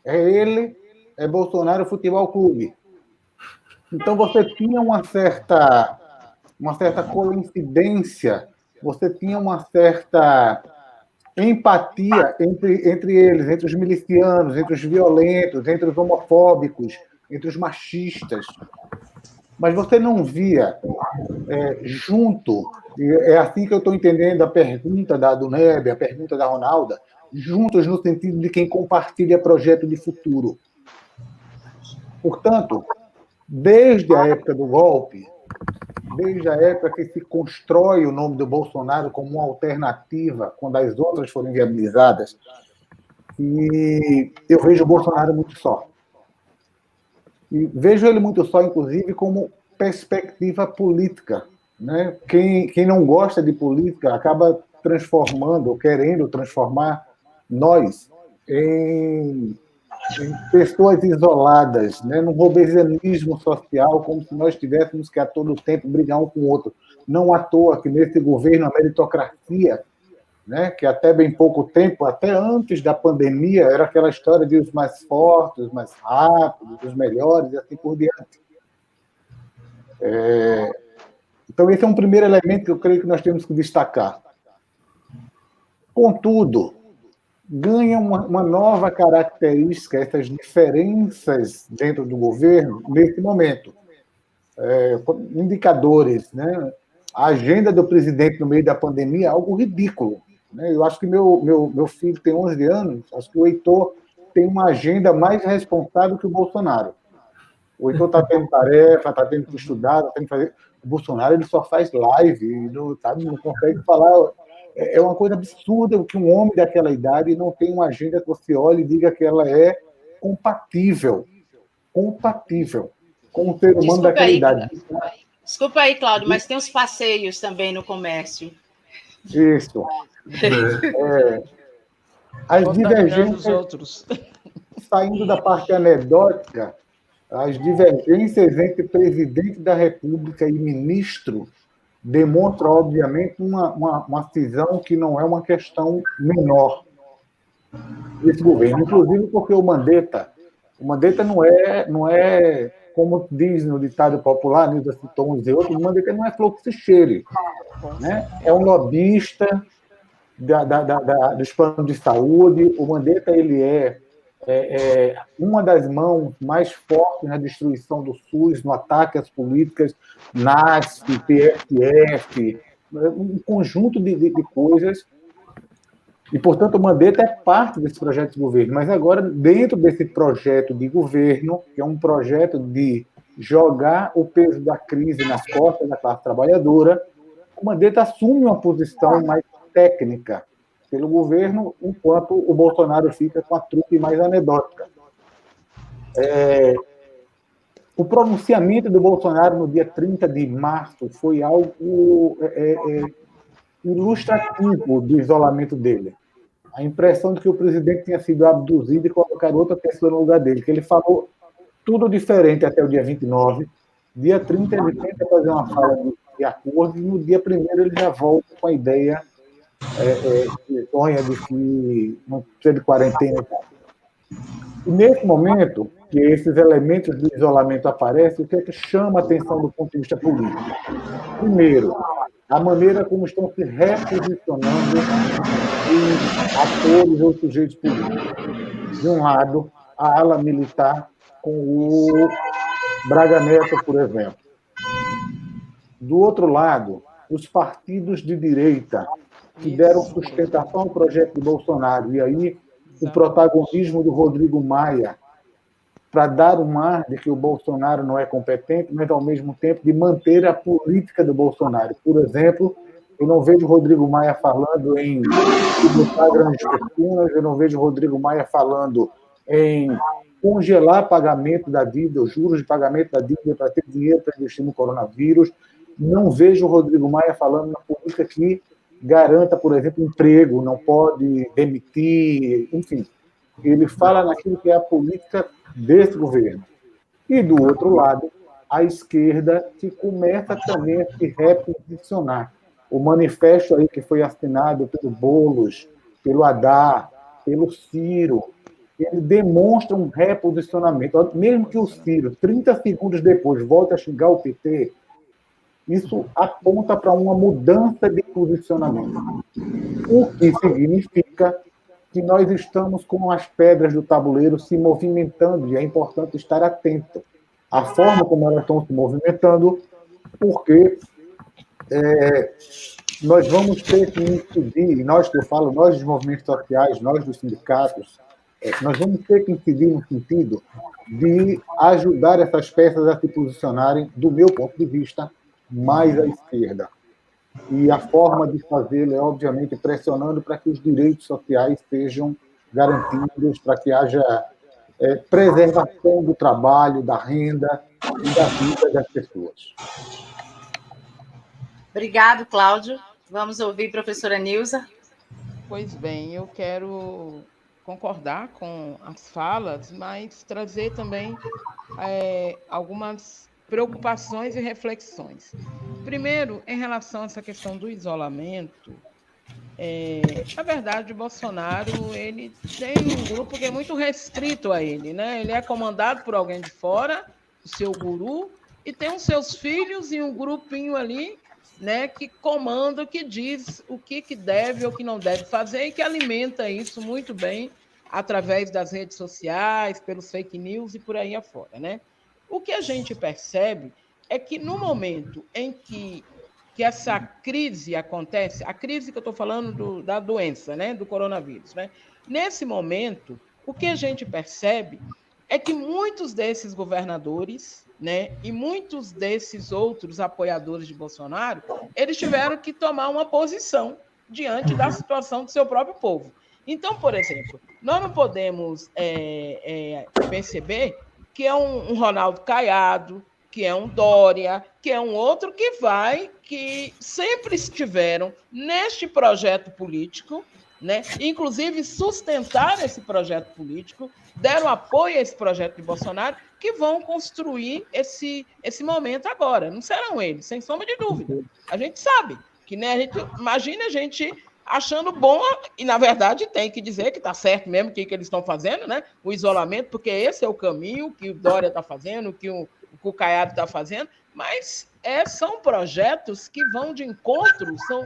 É Bolsonaro Futebol Clube. Então, você tinha uma certa coincidência, você tinha uma certa empatia entre eles, entre os milicianos, entre os violentos, entre os homofóbicos, entre os machistas. Mas você não via junto, é assim que eu estou entendendo a pergunta do Neb, a pergunta da Ronalda, juntos no sentido de quem compartilha projeto de futuro. Portanto, desde a época do golpe, desde a época que se constrói o nome do Bolsonaro como uma alternativa, quando as outras foram viabilizadas, e eu vejo o Bolsonaro muito só. E vejo ele muito só, inclusive, como perspectiva política. Né? Quem não gosta de política acaba transformando, ou querendo transformar nós em pessoas isoladas, né? Num robesianismo social, como se nós tivéssemos que a todo tempo brigar um com o outro. Não à toa que nesse governo a meritocracia, né? Que até bem pouco tempo, até antes da pandemia, era aquela história de os mais fortes, os mais rápidos, os melhores, e assim por diante. Então, esse é um primeiro elemento que eu creio que nós temos que destacar. Contudo, ganha uma nova característica, essas diferenças dentro do governo, nesse momento. Indicadores, né? A agenda do presidente no meio da pandemia é algo ridículo. Né? Eu acho que meu filho tem 11 anos, acho que o Heitor tem uma agenda mais responsável que o Bolsonaro. O Heitor está tendo tarefa, está tendo que estudar, está tendo que fazer... O Bolsonaro ele só faz live, não consegue falar... É uma coisa absurda que um homem daquela idade não tem uma agenda que você olhe e diga que ela é compatível com o ser humano daquela idade. Desculpa aí, Cláudio, mas tem os passeios também no comércio. Isso. As divergências, saindo da parte anedótica, as divergências entre presidente da República e ministro demonstra, obviamente, uma cisão que não é uma questão menor desse governo, inclusive porque o Mandetta não é como diz no ditado popular, Nilda citou uns e outros, o Mandetta não é flor que se cheire, né? É um lobista dos planos de saúde. O Mandetta ele é uma das mãos mais fortes na destruição do SUS, no ataque às políticas, NASF, PSF, um conjunto de coisas. E, portanto, o Mandetta é parte desse projeto de governo. Mas agora, dentro desse projeto de governo, que é um projeto de jogar o peso da crise nas costas da classe trabalhadora, o Mandetta assume uma posição mais técnica pelo governo, enquanto o Bolsonaro fica com a trupe mais anedótica. O pronunciamento do Bolsonaro no dia 30 de março foi algo ilustrativo do isolamento dele. A impressão de que o presidente tinha sido abduzido e colocado outra pessoa no lugar dele, que ele falou tudo diferente até o dia 29. Dia 30 ele tenta fazer uma fala de acordo e no dia 1º ele já volta com a ideia sonha de que não precisa de quarentena. E nesse momento, que esses elementos do isolamento aparecem, o que é que chama a atenção do ponto de vista político? Primeiro, a maneira como estão se reposicionando os atores ou sujeitos políticos. De um lado, a ala militar, com o Braga Neto, por exemplo. Do outro lado, os partidos de direita, que deram sustentação ao projeto de Bolsonaro, e aí o protagonismo do Rodrigo Maia, para dar um ar de que o Bolsonaro não é competente, mas, ao mesmo tempo, de manter a política do Bolsonaro. Por exemplo, eu não vejo Rodrigo Maia falando em tributar grandes fortunas, eu não vejo Rodrigo Maia falando em congelar pagamento da dívida, os juros de pagamento da dívida para ter dinheiro para investir no coronavírus. Não vejo Rodrigo Maia falando na política que garanta, por exemplo, emprego, não pode demitir, enfim. Ele fala naquilo que é a política desse governo. E, do outro lado, a esquerda, que começa também a se reposicionar. O manifesto aí que foi assinado pelo Boulos, pelo Haddad, pelo Ciro, ele demonstra um reposicionamento. Mesmo que o Ciro, 30 segundos depois, volte a xingar o PT, isso aponta para uma mudança de posicionamento. O que significa que nós estamos com as pedras do tabuleiro se movimentando, e é importante estar atento à forma como elas estão se movimentando, porque nós vamos ter que incidir, e nós que eu falo, nós dos movimentos sociais, nós dos sindicatos, nós vamos ter que incidir no sentido de ajudar essas peças a se posicionarem, do meu ponto de vista, mais à esquerda. E a forma de fazê-lo é, obviamente, pressionando para que os direitos sociais sejam garantidos, para que haja preservação do trabalho, da renda e da vida das pessoas. Obrigado, Cláudio. Vamos ouvir a professora Nilza. Pois bem, eu quero concordar com as falas, mas trazer também algumas preocupações e reflexões. Primeiro, em relação a essa questão do isolamento, na verdade, o Bolsonaro ele tem um grupo que é muito restrito a ele, né? Ele é comandado por alguém de fora, o seu guru, e tem os seus filhos e um grupinho ali, né, que comanda, que diz o que deve ou o que não deve fazer e que alimenta isso muito bem através das redes sociais, pelos fake news e por aí afora, né? O que a gente percebe é que no momento em que essa crise acontece, a crise que eu estou falando da doença, né, do coronavírus, né? Nesse momento, o que a gente percebe é que muitos desses governadores, né, e muitos desses outros apoiadores de Bolsonaro, eles tiveram que tomar uma posição diante da situação do seu próprio povo. Então, por exemplo, nós não podemos perceber que é um Ronaldo Caiado, que é um Dória, que é um outro que sempre estiveram neste projeto político, né? Inclusive sustentaram esse projeto político, deram apoio a esse projeto de Bolsonaro, que vão construir esse momento agora. Não serão eles, sem sombra de dúvida. A gente sabe que, né, imagina a gente achando bom, e na verdade tem que dizer que está certo mesmo o que eles estão fazendo, né? O isolamento, porque esse é o caminho que o Dória está fazendo, que o Caiado está fazendo, mas são projetos que vão de encontro, são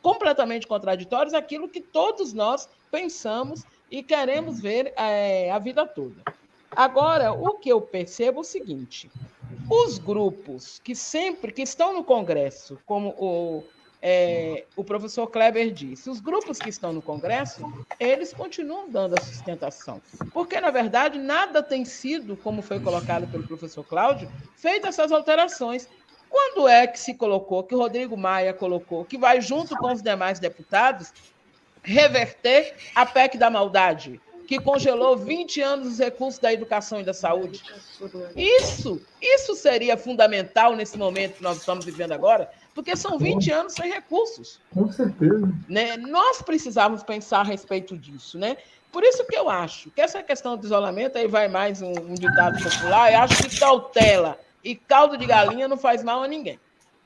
completamente contraditórios àquilo que todos nós pensamos e queremos ver a vida toda. Agora, o que eu percebo é o seguinte: os grupos que estão no Congresso, como o professor Kleber disse, os grupos que estão no Congresso, eles continuam dando a sustentação. Porque, na verdade, nada tem sido, como foi colocado pelo professor Cláudio, feito essas alterações. Quando é que se colocou, que o Rodrigo Maia colocou, que vai, junto com os demais deputados, reverter a PEC da maldade, que congelou 20 anos os recursos da educação e da saúde? Isso seria fundamental nesse momento que nós estamos vivendo agora, porque são 20 anos sem recursos. Com certeza. Né? Nós precisávamos pensar a respeito disso, né? Por isso que eu acho que essa questão do isolamento, aí vai mais um ditado popular, eu acho que cautela e caldo de galinha não faz mal a ninguém.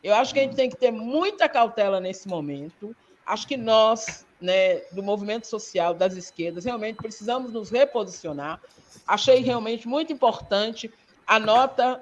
Eu acho que a gente tem que ter muita cautela nesse momento. Acho que nós, né, do movimento social, das esquerdas, realmente precisamos nos reposicionar. Achei realmente muito importante a nota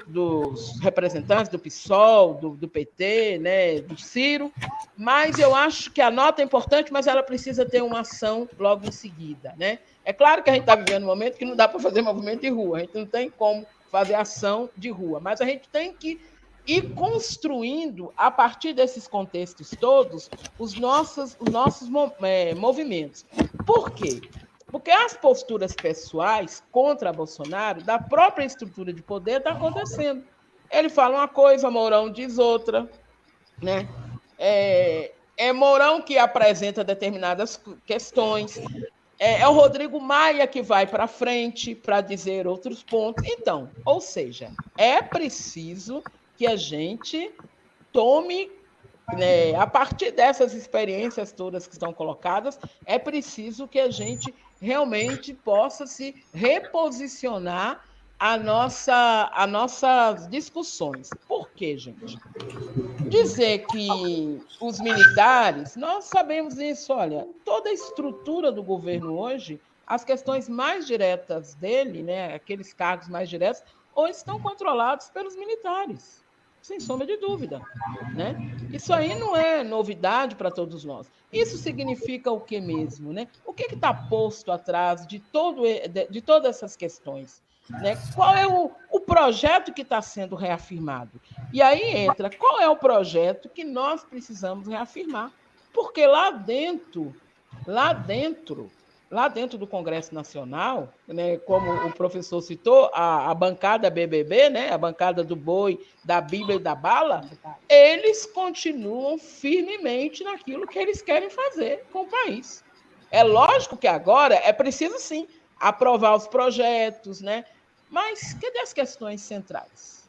dos representantes do PSOL, do PT, né, do Ciro, mas eu acho que a nota é importante, mas ela precisa ter uma ação logo em seguida, né? É claro que a gente está vivendo um momento que não dá para fazer movimento de rua, a gente não tem como fazer ação de rua, mas a gente tem que ir construindo, a partir desses contextos todos, os nossos movimentos. Por quê? Porque as posturas pessoais contra Bolsonaro, da própria estrutura de poder, está acontecendo. Ele fala uma coisa, Mourão diz outra, né? É Mourão que apresenta determinadas questões, é o Rodrigo Maia que vai para frente para dizer outros pontos. Então, ou seja, é preciso que a gente tome né, a partir dessas experiências todas que estão colocadas, é preciso que a gente realmente possa se reposicionar a nossas discussões. Por quê, gente? Dizer que os militares, nós sabemos isso, olha, toda a estrutura do governo hoje, as questões mais diretas dele, né, aqueles cargos mais diretos, hoje estão controlados pelos militares, sem sombra de dúvida, né? Isso aí não é novidade para todos nós. Isso significa o que mesmo, né? O que está posto atrás de todas essas questões? Né? Qual é o projeto que está sendo reafirmado? E aí entra, qual é o projeto que nós precisamos reafirmar? Porque lá dentro do Congresso Nacional, né, como o professor citou, a bancada BBB, né, a bancada do boi, da Bíblia e da bala, eles continuam firmemente naquilo que eles querem fazer com o país. É lógico que agora é preciso, sim, aprovar os projetos, né? Mas cadê as questões centrais?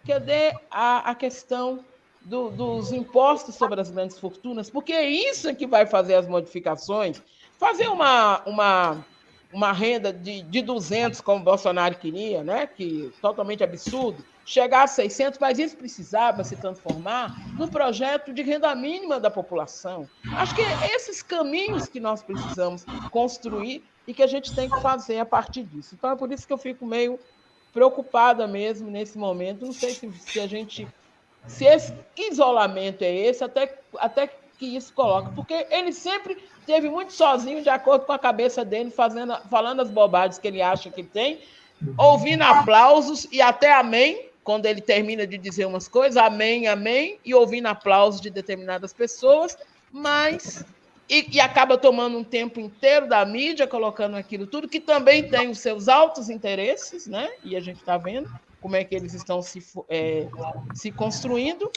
Cadê a questão dos impostos sobre as grandes fortunas? Porque é isso que vai fazer as modificações. Fazer uma renda de 200, como o Bolsonaro queria, né? Que totalmente absurdo, chegar a 600, mas isso precisava se transformar num projeto de renda mínima da população. Acho que é esses caminhos que nós precisamos construir e que a gente tem que fazer a partir disso. Então, é por isso que eu fico meio preocupada mesmo nesse momento. Não sei se esse isolamento é esse, até que isso coloca, porque ele sempre esteve muito sozinho, de acordo com a cabeça dele, falando as bobagens que ele acha que tem, ouvindo aplausos e até amém, quando ele termina de dizer umas coisas, amém, amém, e ouvindo aplausos de determinadas pessoas, mas... E acaba tomando um tempo inteiro da mídia, colocando aquilo tudo, que também tem os seus altos interesses, né? E a gente está vendo como é que eles estão se construindo,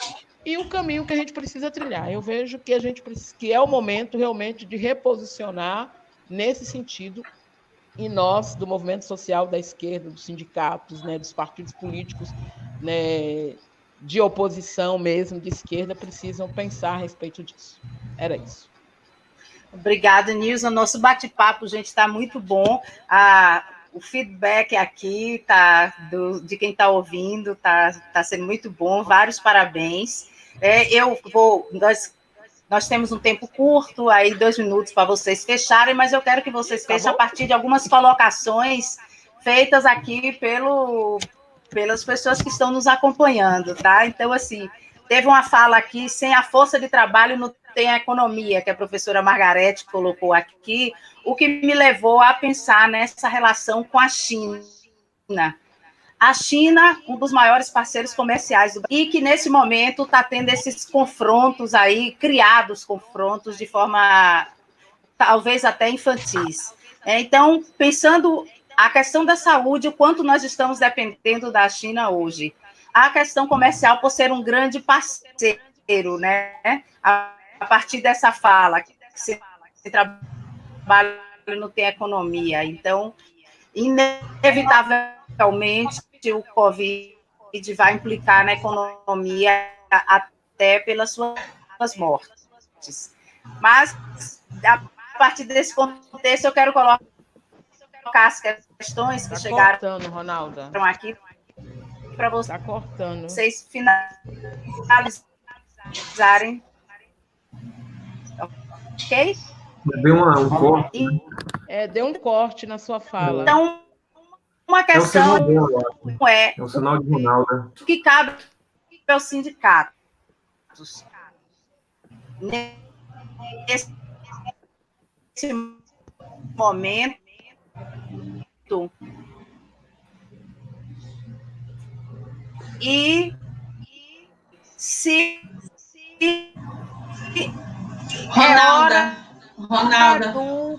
e o caminho que a gente precisa trilhar. Eu vejo que é o momento realmente de reposicionar nesse sentido, e nós, do movimento social da esquerda, dos sindicatos, né, dos partidos políticos, né, de oposição mesmo, de esquerda, precisam pensar a respeito disso. Era isso. Obrigada, Nilson. Nosso bate-papo, gente, está muito bom. O feedback aqui de quem está ouvindo está sendo muito bom. Vários parabéns. Nós temos um tempo curto, aí 2 minutos para vocês fecharem, mas eu quero que vocês fechem a partir de algumas colocações feitas aqui pelas pessoas que estão nos acompanhando, tá? Então, assim, teve uma fala aqui: sem a força de trabalho não tem a economia, que a professora Margarete colocou aqui, o que me levou a pensar nessa relação com a China. A China, um dos maiores parceiros comerciais do Brasil, e que nesse momento está tendo esses confrontos aí, criados confrontos de forma talvez até infantis. Então, pensando a questão da saúde, o quanto nós estamos dependendo da China hoje. A questão comercial, por ser um grande parceiro, né? A partir dessa fala, que se trabalho não tem economia. Então, inevitavelmente, o Covid vai implicar na economia até pelas suas mortes. Mas, a partir desse contexto, eu quero colocar as questões que chegaram cortando, Ronalda, aqui para vocês, vocês finalizarem. Ok? Deu um corte. Deu um corte na sua fala. Então, uma questão é o sinal de Ronaldo. Que cabe aos sindicatos. Nesse momento, e se Ronalda do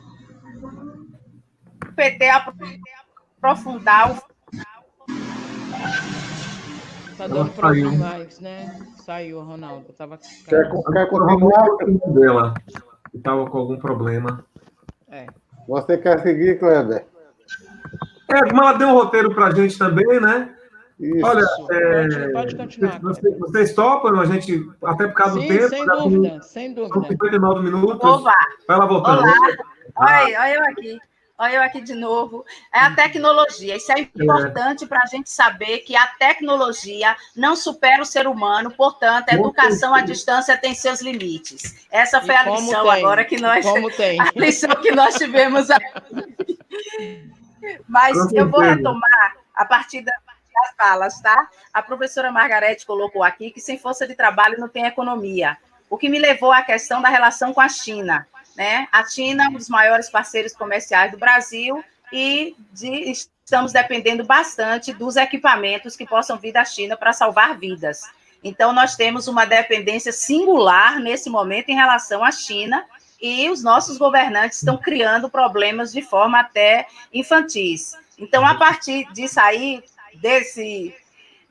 PT aprofundar o... Está dando problema mais, né? Saiu a Ronalda. Quer continuar? Dela. Estava com algum problema. Você quer seguir, Kleber? Como ela deu um roteiro para a gente também, né? Isso. Olha, Pode continuar. vocês topam, a gente, até por causa do tempo, sem dúvida, sem são dúvida. 59 minutos. Oba! Vai lá voltando. Olá! Olha eu aqui. Olha eu aqui de novo. É a tecnologia. Isso é importante para a gente saber que a tecnologia não supera o ser humano, portanto, a educação à distância tem seus limites. Essa foi a lição agora que nós. A lição que nós tivemos aqui. Mas eu vou retomar a partir das falas, tá? A professora Margarete colocou aqui que sem força de trabalho não tem economia. O que me levou à questão da relação com a China. Né? A China é um dos maiores parceiros comerciais do Brasil e estamos dependendo bastante dos equipamentos que possam vir da China para salvar vidas. Então, nós temos uma dependência singular nesse momento em relação à China e os nossos governantes estão criando problemas de forma até infantis. Então, a partir disso aí,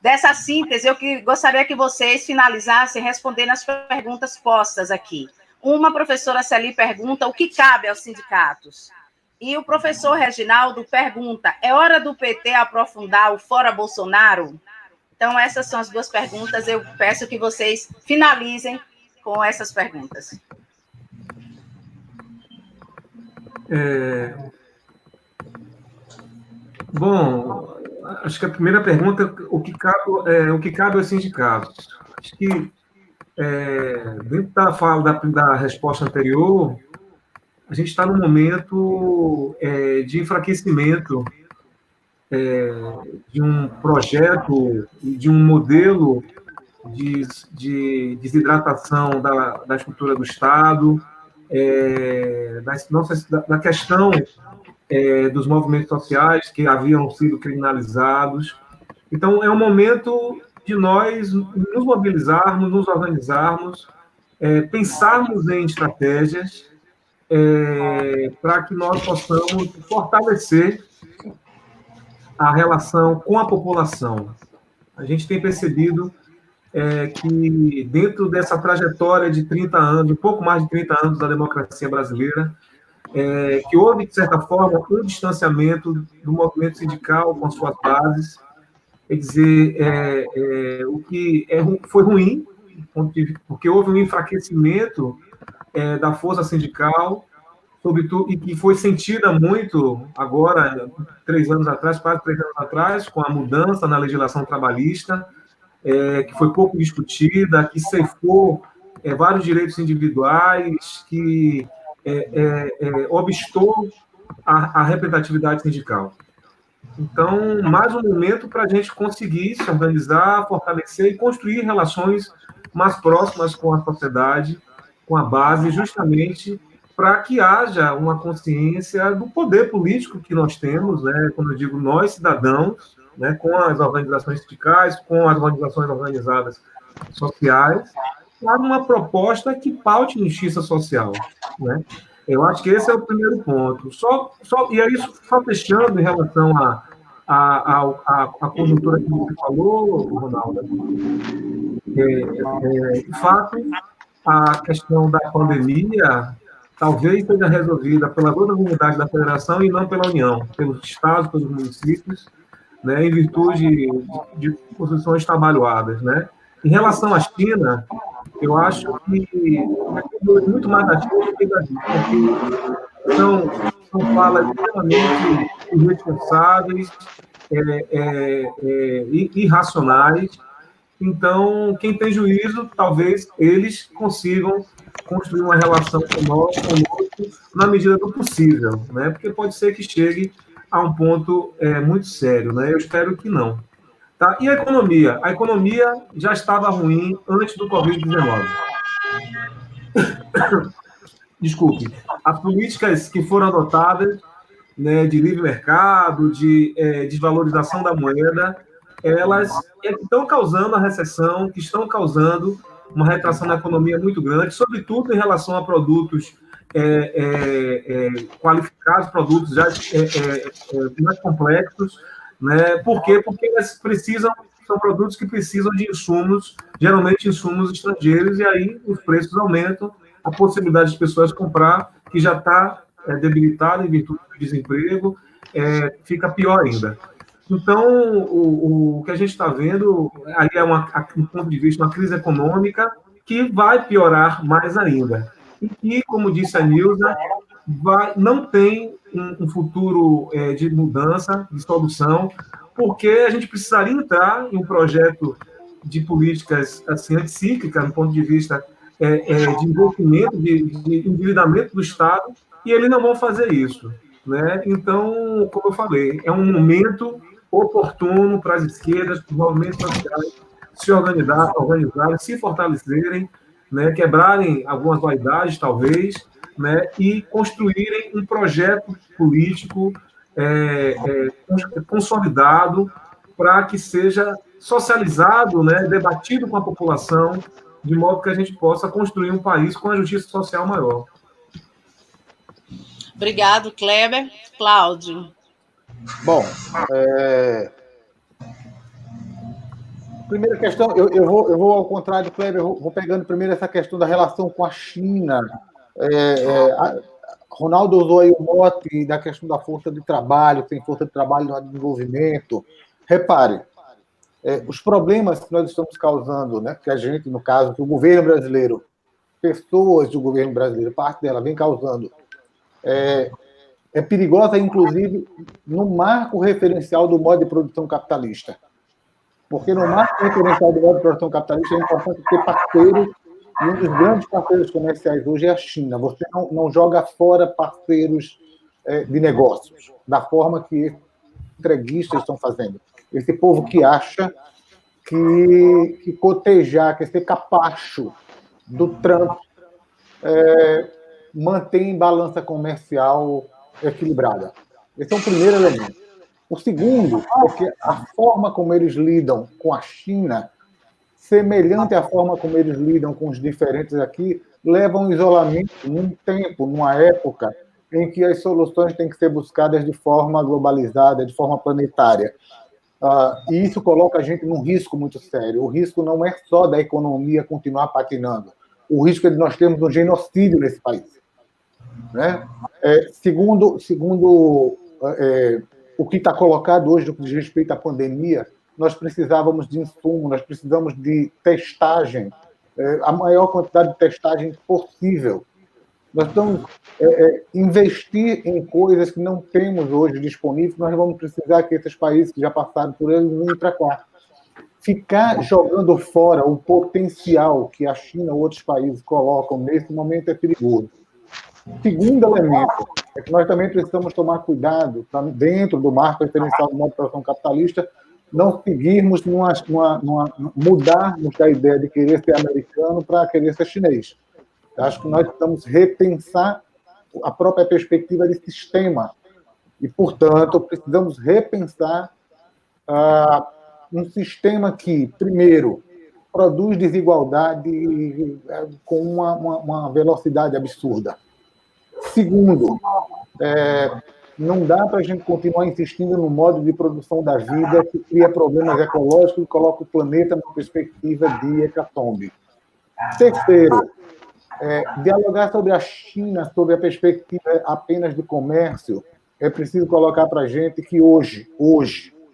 dessa síntese, eu gostaria que vocês finalizassem respondendo as perguntas postas aqui. Uma professora Celi pergunta o que cabe aos sindicatos. E o professor Reginaldo pergunta, é hora do PT aprofundar o fora Bolsonaro? Então, essas são as duas perguntas. Eu peço que vocês finalizem com essas perguntas. Bom, acho que a primeira pergunta é o que cabe aos sindicatos. Acho que dentro da fala da resposta anterior, a gente está num momento de enfraquecimento de um projeto e de um modelo de desidratação da estrutura do Estado, da questão dos movimentos sociais que haviam sido criminalizados. Então, é um momento de nós nos mobilizarmos, nos organizarmos, pensarmos em estratégias para que nós possamos fortalecer a relação com a população. A gente tem percebido que dentro dessa trajetória de 30 anos, um pouco mais de 30 anos da democracia brasileira, que houve, de certa forma, um distanciamento do movimento sindical com suas bases. Quer dizer, o que foi ruim, porque houve um enfraquecimento da força sindical, sobretudo, e que foi sentida muito agora, quase 3 anos atrás, com a mudança na legislação trabalhista, que foi pouco discutida, que ceifou vários direitos individuais, que obstou a representatividade sindical. Então, mais um momento para a gente conseguir se organizar, fortalecer e construir relações mais próximas com a sociedade, com a base, justamente para que haja uma consciência do poder político que nós temos, né? Quando eu digo nós, cidadãos, né? Com as organizações sindicais, com as organizações organizadas sociais, para uma proposta que paute justiça social, né? Eu acho que esse é o primeiro ponto. E aí, só fechando em relação à conjuntura que você falou, Ronaldo, de fato, a questão da pandemia talvez seja resolvida pelas outras unidades da federação e não pela União, pelos estados, pelos municípios, né, em virtude de posições trabalhadas, né? Em relação à China, eu acho que é muito mais da China do que da gente, porque são falas extremamente irresponsáveis, irracionais. Então, quem tem juízo, talvez eles consigam construir uma relação conosco na medida do possível, né? Porque pode ser que chegue a um ponto muito sério, né? Eu espero que não. Tá? E a economia? A economia já estava ruim antes do Covid-19. Desculpe. As políticas que foram adotadas, né, de livre mercado, de desvalorização da moeda, elas estão causando a recessão, que estão causando uma retração na economia muito grande, sobretudo em relação a produtos qualificados, produtos já mais complexos, né? Por quê? Porque eles são produtos que precisam de insumos, geralmente insumos estrangeiros, e aí os preços aumentam, a possibilidade de pessoas comprar, que já está debilitada em virtude do desemprego, fica pior ainda. Então, o que a gente está vendo aí é um ponto de vista, uma crise econômica que vai piorar mais ainda. E que, como disse a Nilza, não tem um futuro de mudança, de solução, porque a gente precisaria entrar em um projeto de políticas assim, anticíclicas, do ponto de vista de investimento, de endividamento do Estado, e eles não vão fazer isso. Né? Então, como eu falei, é um momento oportuno para as esquerdas, para os movimentos sociais se organizarem, se fortalecerem, né? Quebrarem algumas vaidades, talvez, né? E construírem um projeto político consolidado para que seja socializado, né? Debatido com a população, de modo que a gente possa construir um país com a justiça social maior. Obrigado, Kleber. Cláudio. Bom, primeira questão, eu vou ao contrário do Kleber, eu vou pegando primeiro essa questão da relação com a China. Ronaldo usou aí o mote da questão da força de trabalho, tem força de trabalho no desenvolvimento. Repare, os problemas que nós estamos causando, né, que a gente, no caso, que o governo brasileiro, pessoas do governo brasileiro, parte dela vem causando, é perigosa, inclusive, no marco referencial do modo de produção capitalista. Porque no marco referencial do modo de produção capitalista é importante ter parceiros, e um dos grandes parceiros comerciais hoje é a China. Você não joga fora parceiros de negócios, da forma que entreguistas estão fazendo. Esse povo que acha que cotejar, que ser capacho do Trump mantém balança comercial equilibrada. Esse é o primeiro elemento. O segundo é que a forma como eles lidam com a China, semelhante à forma como eles lidam com os diferentes aqui, leva a um isolamento num tempo, numa época em que as soluções têm que ser buscadas de forma globalizada, de forma planetária. E isso coloca a gente num risco muito sério. O risco não é só da economia continuar patinando. O risco é de nós termos um genocídio nesse país. Né? Segundo o que está colocado hoje no que diz respeito à pandemia, nós precisávamos de insumo, nós precisamos de testagem, a maior quantidade de testagem possível. Nós estamos investir em coisas que não temos hoje disponíveis, nós vamos precisar que esses países que já passaram por eles venham para cá. Ficar jogando fora o potencial que a China ou outros países colocam nesse momento é perigoso. Segundo elemento é que nós também precisamos tomar cuidado, dentro do marco referencial do modo de produção capitalista, não seguirmos mudarmos da ideia de querer ser americano para querer ser chinês. Eu acho que nós precisamos repensar a própria perspectiva de sistema e, portanto, precisamos repensar um sistema que, primeiro, produz desigualdade com uma velocidade absurda. Segundo, não dá para a gente continuar insistindo no modo de produção da vida que cria problemas ecológicos e coloca o planeta numa perspectiva de hecatombe. Terceiro, dialogar sobre a China, sobre a perspectiva apenas de comércio, é preciso colocar para a gente que hoje,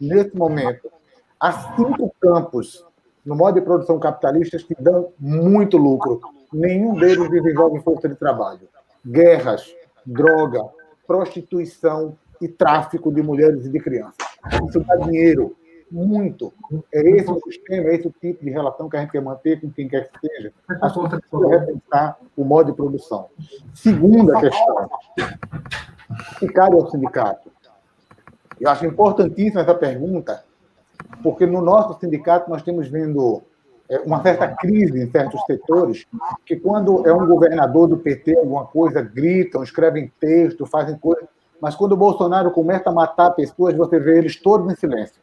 nesse momento, há 5 campos no modo de produção capitalista que dão muito lucro. Nenhum deles desenvolve força de trabalho. Guerras, droga, prostituição e tráfico de mulheres e de crianças. Isso dá dinheiro, muito. É esse o sistema, é esse o tipo de relação que a gente quer manter com quem quer que seja. A gente precisa repensar o modo de produção. Segunda questão, ficar ao sindicato. Eu acho importantíssima essa pergunta, porque no nosso sindicato nós temos vendo uma certa crise em certos setores, que quando é um governador do PT, alguma coisa, gritam, escrevem texto, fazem coisas, mas quando o Bolsonaro começa a matar pessoas, você vê eles todos em silêncio.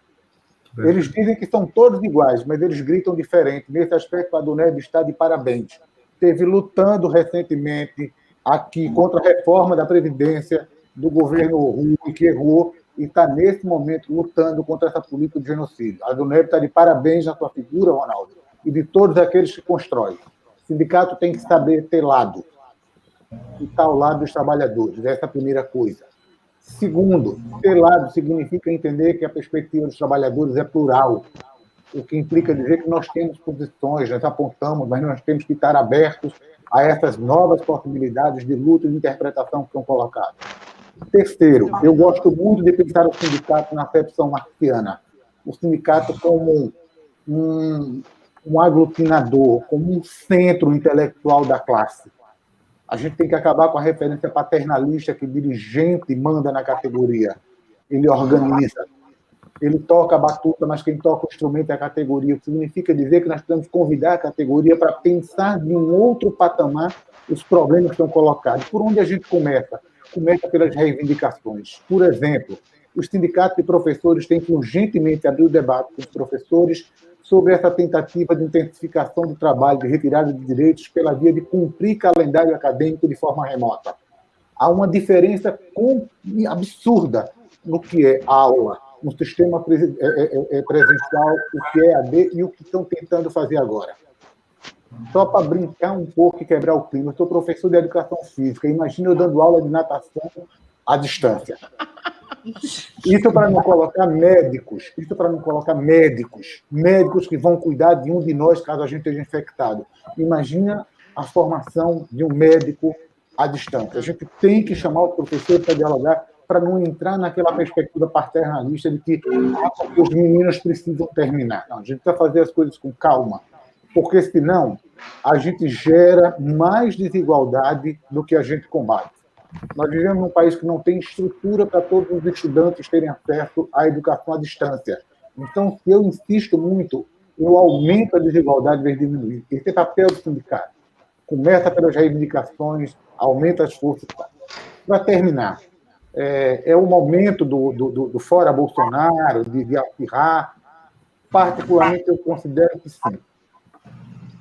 Eles dizem que são todos iguais, mas eles gritam diferente. Nesse aspecto, a Aduneb está de parabéns. Esteve lutando recentemente aqui contra a reforma da Previdência do governo Rui, que errou, e está, nesse momento, lutando contra essa política de genocídio. A Aduneb está de parabéns na sua figura, Ronaldo, e de todos aqueles que constroem. O sindicato tem que saber ter lado, e estar ao lado dos trabalhadores. Essa é a primeira coisa. Segundo, ter lado significa entender que a perspectiva dos trabalhadores é plural, o que implica dizer que nós temos posições, nós apontamos, mas nós temos que estar abertos a essas novas possibilidades de luta e de interpretação que são colocadas. Terceiro, eu gosto muito de pensar o sindicato na acepção marxiana. O sindicato como um aglutinador, como um centro intelectual da classe. A gente tem que acabar com a referência paternalista que dirigente manda na categoria. Ele organiza. Ele toca a batuta, mas quem toca o instrumento é a categoria. O que significa dizer que nós temos que convidar a categoria para pensar de um outro patamar os problemas que estão colocados. Por onde a gente começa? Começa pelas reivindicações. Por exemplo, os sindicatos de professores têm que urgentemente abrir o debate com os professores sobre essa tentativa de intensificação do trabalho, de retirada de direitos pela via de cumprir calendário acadêmico de forma remota. Há uma diferença absurda no que é aula, no sistema presencial, o que é AD e o que estão tentando fazer agora. Só para brincar um pouco e quebrar o clima, eu sou professor de educação física, imagina eu dando aula de natação à distância. Isso para não colocar médicos, médicos que vão cuidar de um de nós caso a gente esteja infectado. Imagina a formação de um médico à distância. A gente tem que chamar o professor para dialogar, para não entrar naquela perspectiva paternalista de que os meninos precisam terminar. Não, a gente precisa fazer as coisas com calma, porque senão a gente gera mais desigualdade do que a gente combate. Nós vivemos num país que não tem estrutura para todos os estudantes terem acesso à educação à distância. Então, se eu insisto muito, eu aumento a desigualdade em vez de diminuir. Esse é o papel do sindicato. Começa pelas reivindicações, aumenta as forças. Para terminar, é o momento do fora Bolsonaro, de acirrar. Particularmente, eu considero que sim.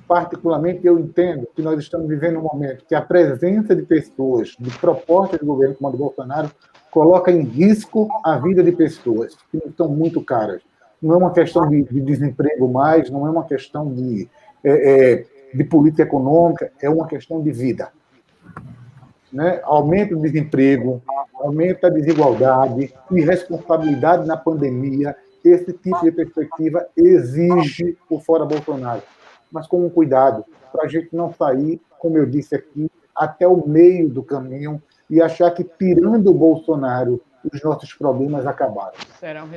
Particularmente, eu entendo que nós estamos vivendo um momento que a presença de pessoas, de propostas de governo como a do Bolsonaro, coloca em risco a vida de pessoas que não estão muito caras. Não é uma questão de desemprego mais, não é uma questão de política econômica, é uma questão de vida. Né? Aumenta o desemprego, aumenta a desigualdade, irresponsabilidade na pandemia. Esse tipo de perspectiva exige o fora Bolsonaro. Mas com um cuidado, para a gente não sair, como eu disse aqui, até o meio do caminho e achar que, tirando o Bolsonaro, os nossos problemas acabaram.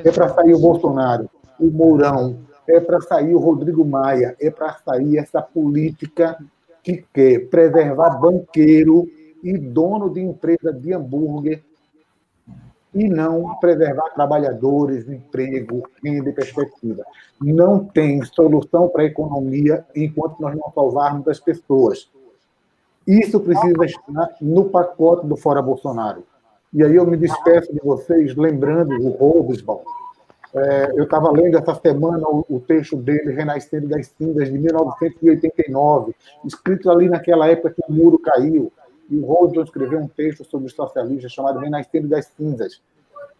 É para sair o Bolsonaro, o Mourão, é para sair o Rodrigo Maia, é para sair essa política que quer preservar banqueiro e dono de empresa de hambúrguer e não preservar trabalhadores, emprego, renda e perspectiva. Não tem solução para a economia enquanto nós não salvarmos as pessoas. Isso precisa estar no pacote do Fora Bolsonaro. E aí eu me despeço de vocês lembrando o Robesbal. Eu estava lendo essa semana o texto dele, Renascendo das Cinzas, de 1989, escrito ali naquela época que o muro caiu. E o Robesbal escreveu um texto sobre os socialistas chamado Renascendo das Cinzas.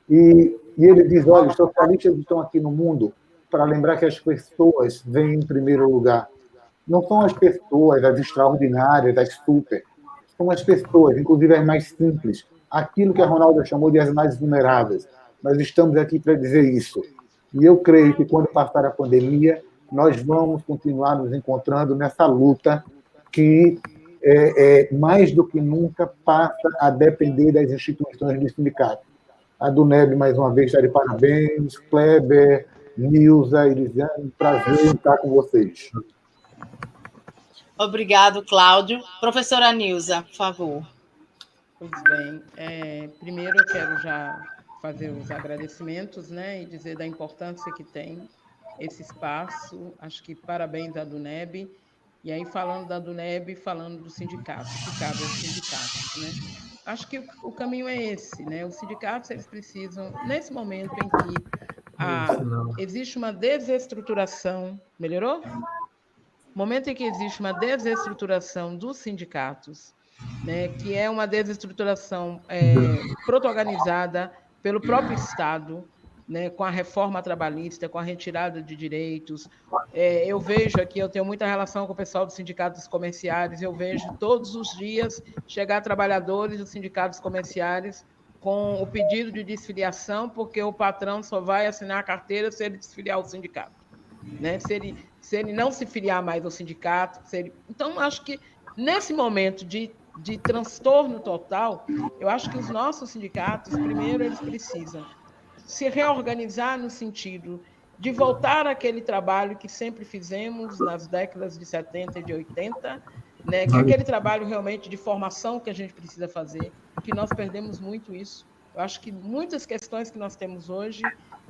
E ele diz, olha, os socialistas estão aqui no mundo para lembrar que as pessoas vêm em primeiro lugar. Não são as pessoas, as extraordinárias, as super. São as pessoas, inclusive as mais simples. Aquilo que a Ronaldo chamou de as mais vulneráveis. Nós estamos aqui para dizer isso. E eu creio que quando passar a pandemia, nós vamos continuar nos encontrando nessa luta que mais do que nunca passa a depender das instituições do sindicato. A do NEB, mais uma vez, está de parabéns. Kleber, Nilza, Elisiane, prazer estar com vocês. Obrigado, Cláudio. Professora Nilza, por favor. Pois bem, primeiro eu quero já fazer os agradecimentos, né, e dizer da importância que tem esse espaço. Acho que parabéns à DUNEB. E aí, falando da DUNEB, falando do sindicato, que cabe aos sindicatos, né? Acho que o caminho é esse, né? Os sindicatos, eles precisam, nesse momento em que existe uma desestruturação, melhorou? Momento em que existe uma desestruturação dos sindicatos, né? Que é uma desestruturação protagonizada pelo próprio Estado, né, com a reforma trabalhista, com a retirada de direitos. Eu vejo aqui, eu tenho muita relação com o pessoal dos sindicatos comerciários, eu vejo todos os dias chegar trabalhadores dos sindicatos comerciários com o pedido de desfiliação, porque o patrão só vai assinar a carteira se ele desfiliar o sindicato, né? Se ele não se filiar mais ao sindicato, então acho que nesse momento de transtorno total, eu acho que os nossos sindicatos, primeiro, eles precisam se reorganizar no sentido de voltar àquele trabalho que sempre fizemos nas décadas de 70 e de 80, né? Que é aquele trabalho realmente de formação que a gente precisa fazer, que nós perdemos muito isso. Eu acho que muitas questões que nós temos hoje,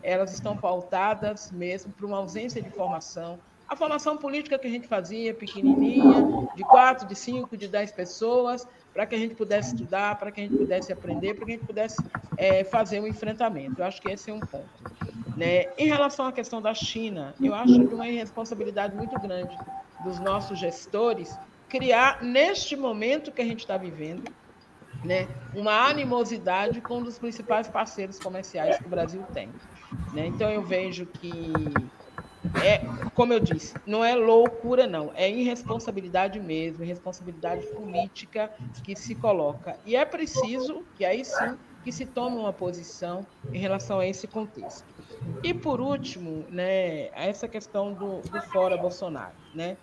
elas estão pautadas mesmo por uma ausência de formação. A formação política que a gente fazia, pequenininha, de 4, de 5, de 10 pessoas, para que a gente pudesse estudar, para que a gente pudesse aprender, para que a gente pudesse fazer um enfrentamento. Eu acho que esse é um ponto, né? Em relação à questão da China, eu acho de uma irresponsabilidade muito grande dos nossos gestores criar, neste momento que a gente está vivendo, né, uma animosidade com um dos principais parceiros comerciais que o Brasil tem, né? Então, eu vejo que, como eu disse, não é loucura, não, é irresponsabilidade mesmo, irresponsabilidade política que se coloca. E é preciso que, aí sim, que se tome uma posição em relação a esse contexto. E, por último, né, essa questão do fora Bolsonaro, né?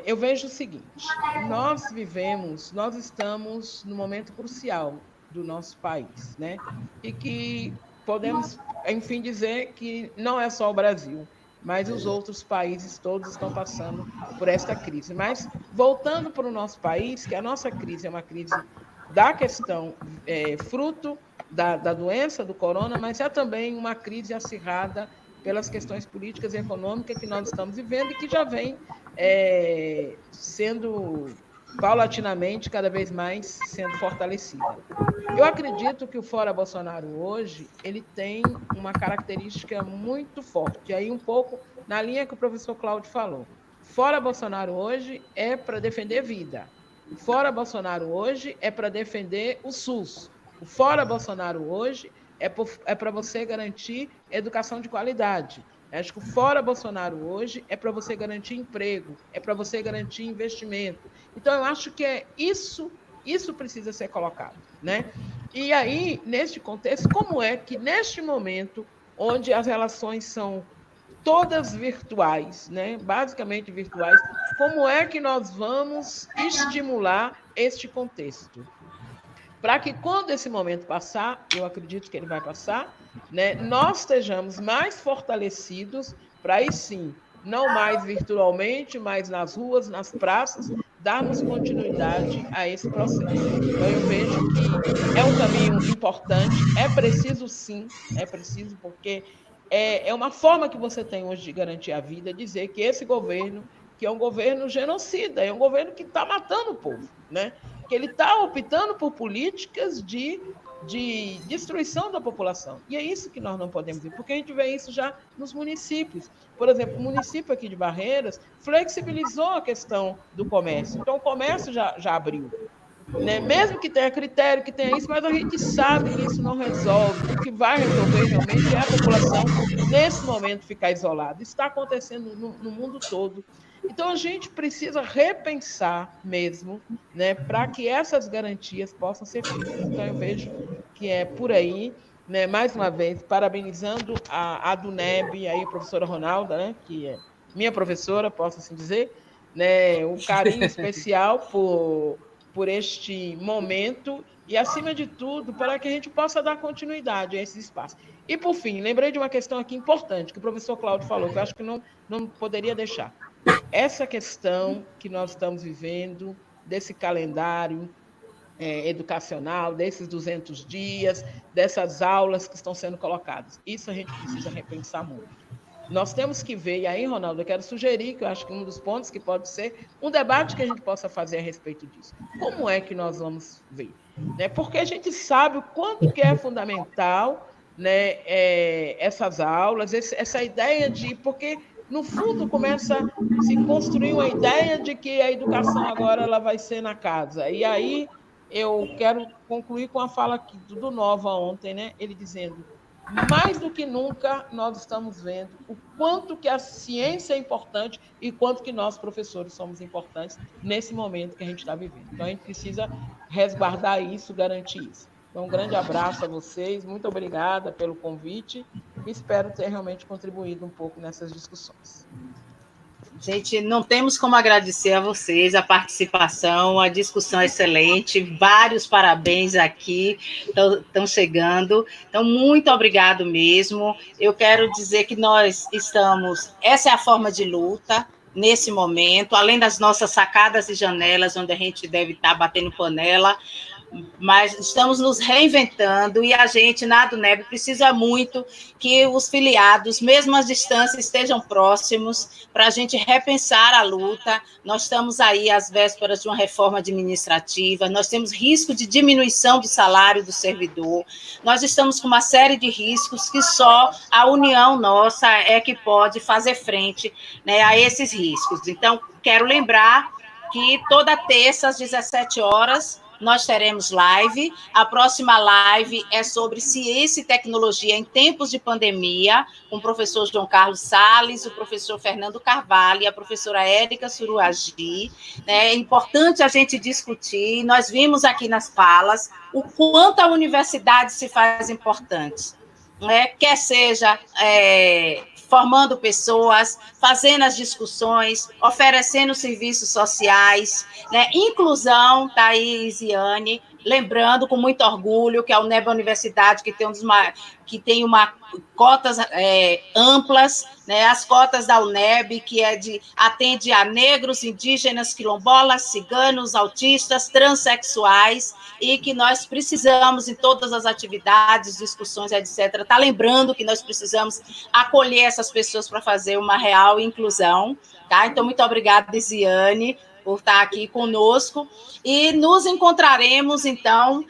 Eu vejo o seguinte: nós estamos no momento crucial do nosso país, né? E que podemos, enfim, dizer que não é só o Brasil, mas os outros países todos estão passando por esta crise. Mas, voltando para o nosso país, que a nossa crise é uma crise da questão fruto da doença, do corona, mas é também uma crise acirrada pelas questões políticas e econômicas que nós estamos vivendo e que já vem sendo paulatinamente cada vez mais sendo fortalecida. Eu acredito que o Fora Bolsonaro hoje ele tem uma característica muito forte, aí um pouco na linha que o professor Cláudio falou. Fora Bolsonaro hoje é para defender vida. O Fora Bolsonaro hoje é para defender o SUS. O Fora Bolsonaro hoje é para você garantir educação de qualidade. Acho que o Fora Bolsonaro hoje é para você garantir emprego, é para você garantir investimento. Então, eu acho que isso precisa ser colocado, né? E aí, neste contexto, como é que, neste momento, onde as relações são todas virtuais, né? Basicamente virtuais, como é que nós vamos estimular este contexto? Para que, quando esse momento passar, eu acredito que ele vai passar, né, nós estejamos mais fortalecidos para, aí sim, não mais virtualmente, mas nas ruas, nas praças, darmos continuidade a esse processo. Então, eu vejo que é um caminho importante, é preciso sim, é preciso, porque é uma forma que você tem hoje de garantir a vida, dizer que esse governo, que é um governo genocida, é um governo que está matando o povo, né? Que ele está optando por políticas de destruição da população. E é isso que nós não podemos ver, porque a gente vê isso já nos municípios. Por exemplo, o município aqui de Barreiras flexibilizou a questão do comércio. Então, o comércio já abriu. Né? Mesmo que tenha critério, que tenha isso, mas a gente sabe que isso não resolve. O que vai resolver realmente é a população, nesse momento, ficar isolada. Isso está acontecendo no mundo todo. Então, a gente precisa repensar mesmo, né, para que essas garantias possam ser feitas. Então, eu vejo que é por aí, né, mais uma vez, parabenizando a DUNEB, aí, a professora Ronalda, né, que é minha professora, posso assim dizer, né, um carinho especial por este momento e, acima de tudo, para que a gente possa dar continuidade a esse espaço. E, por fim, lembrei de uma questão aqui importante, que o professor Cláudio falou, que eu acho que não poderia deixar. Essa questão que nós estamos vivendo, desse calendário educacional, desses 200 dias, dessas aulas que estão sendo colocadas, isso a gente precisa repensar muito. Nós temos que ver, e aí, Ronaldo, eu quero sugerir, que eu acho que um dos pontos que pode ser um debate que a gente possa fazer a respeito disso. Como é que nós vamos ver? Né? Porque a gente sabe o quanto que é fundamental, né, essas aulas, essa ideia de... Porque, no fundo, começa a se construir uma ideia de que a educação agora ela vai ser na casa. E aí eu quero concluir com a fala aqui do Nova ontem, né? Ele dizendo... Mais do que nunca, nós estamos vendo o quanto que a ciência é importante e quanto que nós, professores, somos importantes nesse momento que a gente está vivendo. Então, a gente precisa resguardar isso, garantir isso. Então, um grande abraço a vocês, muito obrigada pelo convite e espero ter realmente contribuído um pouco nessas discussões. Gente, não temos como agradecer a vocês a participação, a discussão excelente, vários parabéns aqui, estão chegando, então muito obrigado mesmo. Eu quero dizer que nós estamos, essa é a forma de luta nesse momento, além das nossas sacadas e janelas, onde a gente deve estar batendo panela, mas estamos nos reinventando e a gente, na ADUNEB, precisa muito que os filiados, mesmo à distância, estejam próximos para a gente repensar a luta. Nós estamos aí às vésperas de uma reforma administrativa, nós temos risco de diminuição do salário do servidor, nós estamos com uma série de riscos que só a união nossa é que pode fazer frente, né, a esses riscos. Então, quero lembrar que toda terça, às 17 horas, nós teremos live. A próxima live é sobre ciência e tecnologia em tempos de pandemia, com o professor João Carlos Salles, o professor Fernando Carvalho e a professora Érica Suruagi. É importante a gente discutir, nós vimos aqui nas falas o quanto a universidade se faz importante, né? Quer seja formando pessoas, fazendo as discussões, oferecendo serviços sociais, né? Inclusão, tá aí, Isiane, lembrando com muito orgulho que a UNEB é uma universidade que tem uma cotas amplas, né? As cotas da UNEB, que atende a negros, indígenas, quilombolas, ciganos, autistas, transexuais, e que nós precisamos, em todas as atividades, discussões, etc., tá lembrando que nós precisamos acolher essas pessoas para fazer uma real inclusão, tá? Então, muito obrigada, Isiane, por estar aqui conosco, e nos encontraremos, então,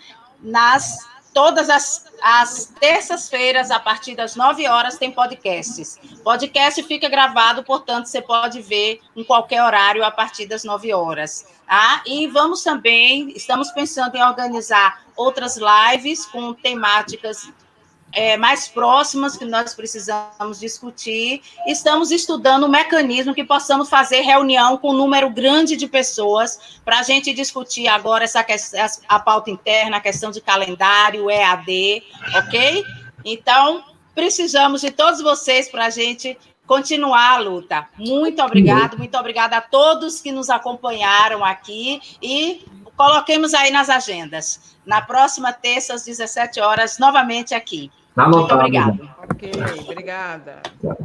todas as terças-feiras, a partir das 9 horas, tem podcasts. Podcast fica gravado, portanto, você pode ver em qualquer horário a partir das 9 horas. Tá? E estamos pensando em organizar outras lives com temáticas mais próximas que nós precisamos discutir. Estamos estudando um mecanismo que possamos fazer reunião com um número grande de pessoas para a gente discutir agora a pauta interna, a questão de calendário, EAD, ok? Então, precisamos de todos vocês para a gente continuar a luta. Muito obrigada a todos que nos acompanharam aqui e coloquemos aí nas agendas. Na próxima terça, às 17 horas, novamente aqui. Muito obrigada. Ok, obrigada. Tchau.